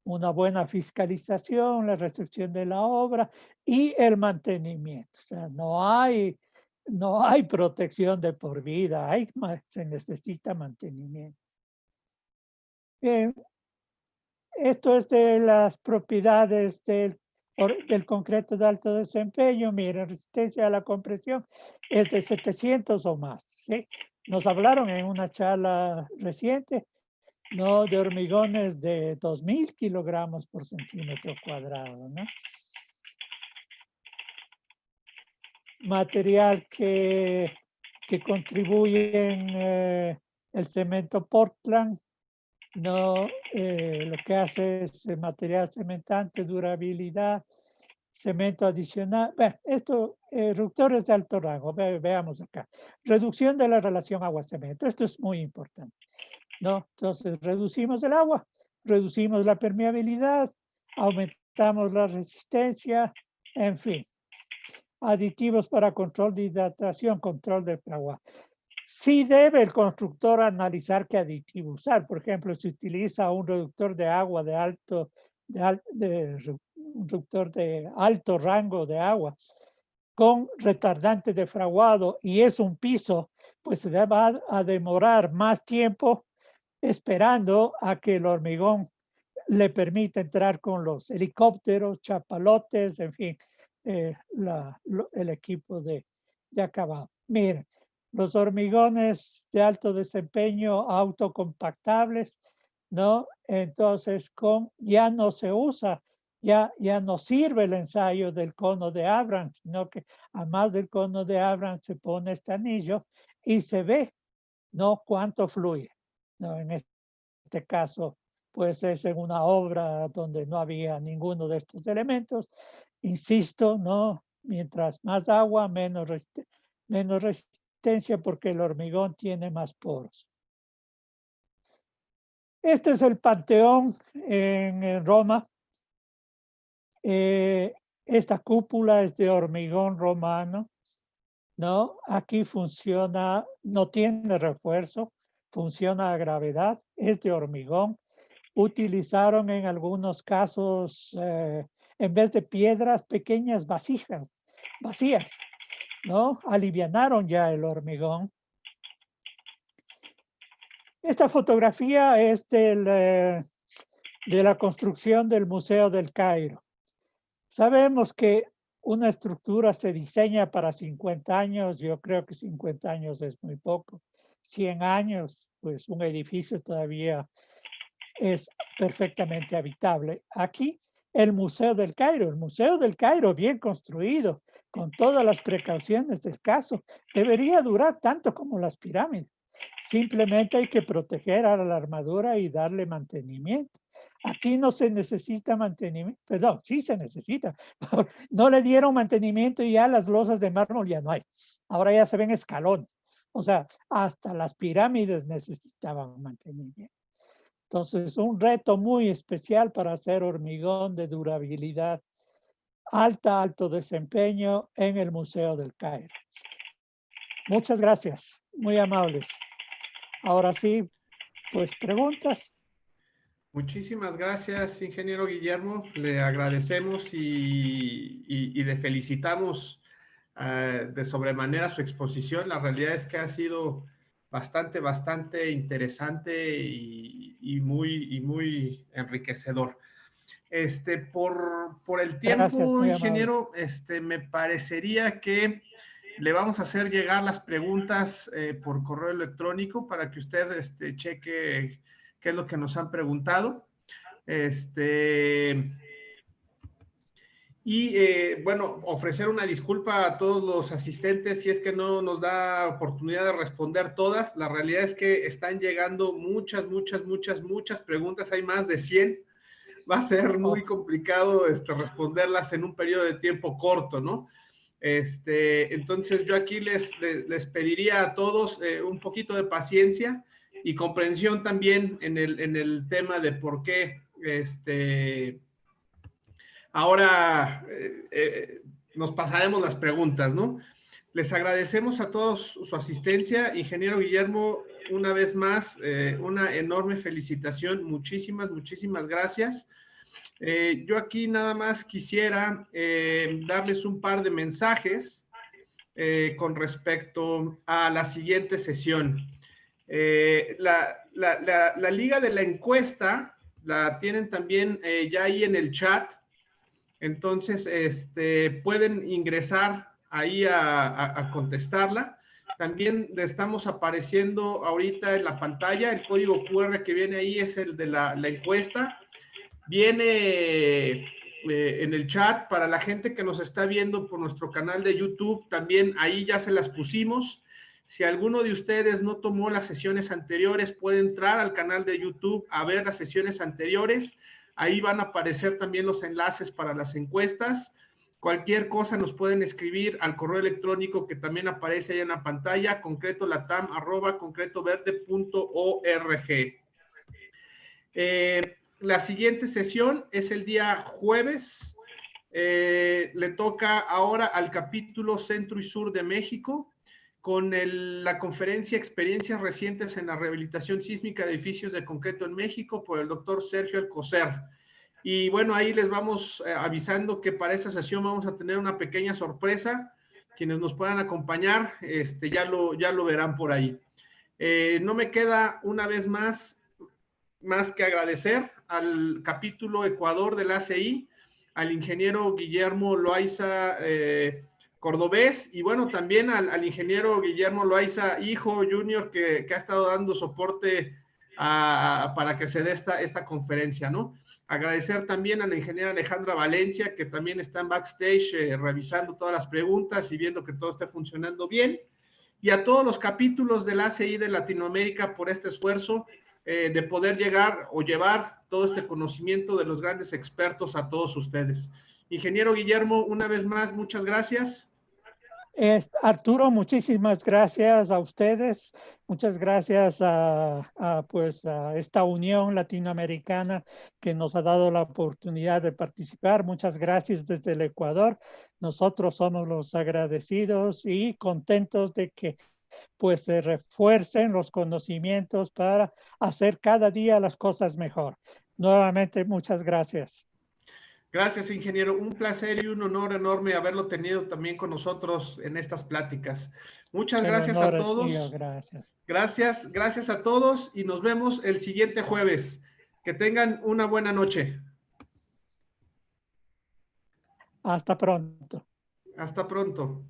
una buena fiscalización, la restricción de la obra y el mantenimiento. O sea, no hay protección de por vida, se necesita mantenimiento. Bien, esto es de las propiedades del concreto de alto desempeño. Miren, resistencia a la compresión es de 700 o más, ¿sí? Nos hablaron en una charla reciente, ¿no?, de hormigones de 2000 kilogramos por centímetro cuadrado, ¿no? Material que contribuyen el cemento Portland, ¿no? Lo que hace es material cementante, durabilidad, cemento adicional. Bueno, esto, reductores de alto rango, veamos acá. Reducción de la relación agua-cemento, esto es muy importante, ¿no? Entonces, reducimos el agua, reducimos la permeabilidad, aumentamos la resistencia, en fin. Aditivos para control de hidratación, control del agua. Sí debe el constructor analizar qué aditivo usar. Por ejemplo, si utiliza un reductor de agua un reductor de alto rango de agua con retardante de fraguado y es un piso, pues se va a demorar más tiempo esperando a que el hormigón le permita entrar con los helicópteros, chapalotes, en fin, el equipo de acabado. Miren, los hormigones de alto desempeño autocompactables, ¿no? Entonces, ya no se usa, ya no sirve el ensayo del cono de Abrams, sino que además del cono de Abrams se pone este anillo y se ve, ¿no?, cuánto fluye, ¿no? En este caso, pues es en una obra donde no había ninguno de estos elementos. Insisto, ¿no? Mientras más agua, menos resistencia, porque el hormigón tiene más poros. Este es el Panteón en Roma. Esta cúpula es de hormigón romano, ¿no? Aquí funciona, no tiene refuerzo, funciona a gravedad, es de hormigón. Utilizaron en algunos casos, en vez de piedras, pequeñas vasijas vacías, ¿no? Alivianaron ya el hormigón. Esta fotografía es de la construcción del Museo del Cairo. Sabemos que una estructura se diseña para 50 años, yo creo que 50 años es muy poco. 100 años, pues un edificio todavía es perfectamente habitable. Aquí, el Museo del Cairo bien construido, con todas las precauciones del caso, debería durar tanto como las pirámides. Simplemente hay que proteger a la armadura y darle mantenimiento. Aquí no se necesita mantenimiento, perdón, sí se necesita. No le dieron mantenimiento y ya las losas de mármol ya no hay. Ahora ya se ven escalones. O sea, hasta las pirámides necesitaban mantenimiento. Entonces, un reto muy especial para hacer hormigón de durabilidad alto desempeño en el Museo del Cairo. Muchas gracias, muy amables. Ahora sí, pues preguntas. Muchísimas gracias, ingeniero Guillermo. Le agradecemos y le felicitamos de sobremanera su exposición. La realidad es que ha sido bastante interesante y muy enriquecedor. Por el Gracias, tiempo, muy amable. ingeniero, me parecería que le vamos a hacer llegar las preguntas por correo electrónico para que usted cheque qué es lo que nos han preguntado. Y bueno, ofrecer una disculpa a todos los asistentes si es que no nos da oportunidad de responder todas. La realidad es que están llegando muchas preguntas. Hay más de 100. Va a ser muy complicado responderlas en un periodo de tiempo corto, ¿no? Entonces yo aquí les pediría a todos un poquito de paciencia y comprensión también en el tema de por qué ahora nos pasaremos las preguntas, ¿no? Les agradecemos a todos su asistencia. Ingeniero Guillermo, una vez más, una enorme felicitación. Muchísimas gracias. Yo aquí nada más quisiera darles un par de mensajes con respecto a la siguiente sesión. La liga de la encuesta la tienen también ya ahí en el chat. Entonces, pueden ingresar ahí a contestarla. También le estamos apareciendo ahorita en la pantalla. El código QR que viene ahí es el de la encuesta. Viene en el chat para la gente que nos está viendo por nuestro canal de YouTube. También ahí ya se las pusimos. Si alguno de ustedes no tomó las sesiones anteriores, puede entrar al canal de YouTube a ver las sesiones anteriores. Ahí van a aparecer también los enlaces para las encuestas. Cualquier cosa nos pueden escribir al correo electrónico que también aparece ahí en la pantalla, concretolatam@concretoverde.org. La siguiente sesión es el día jueves. Le toca ahora al capítulo Centro y Sur de México con la conferencia Experiencias recientes en la rehabilitación sísmica de edificios de concreto en México por el doctor Sergio Alcocer. Y bueno, ahí les vamos avisando que para esa sesión vamos a tener una pequeña sorpresa. Quienes nos puedan acompañar, ya lo verán por ahí. No me queda una vez más que agradecer al capítulo Ecuador del ACI, al ingeniero Guillermo Loaiza Cordobés, y bueno, también al ingeniero Guillermo Loaiza, hijo junior, que ha estado dando soporte para que se dé esta conferencia, ¿no? Agradecer también a la ingeniera Alejandra Valencia, que también está en backstage revisando todas las preguntas y viendo que todo esté funcionando bien, y a todos los capítulos del ACI de Latinoamérica por este esfuerzo de poder llegar o llevar todo este conocimiento de los grandes expertos a todos ustedes. Ingeniero Guillermo, una vez más, muchas gracias. Arturo, muchísimas gracias a ustedes. Muchas gracias pues, a esta unión latinoamericana que nos ha dado la oportunidad de participar. Muchas gracias desde el Ecuador. Nosotros somos los agradecidos y contentos de que pues se refuercen los conocimientos para hacer cada día las cosas mejor. Nuevamente, muchas gracias. Gracias, ingeniero. Un placer y un honor enorme haberlo tenido también con nosotros en estas pláticas. Muchas gracias a todos. Mío, gracias. Gracias a todos y nos vemos el siguiente jueves. Que tengan una buena noche. Hasta pronto. Hasta pronto.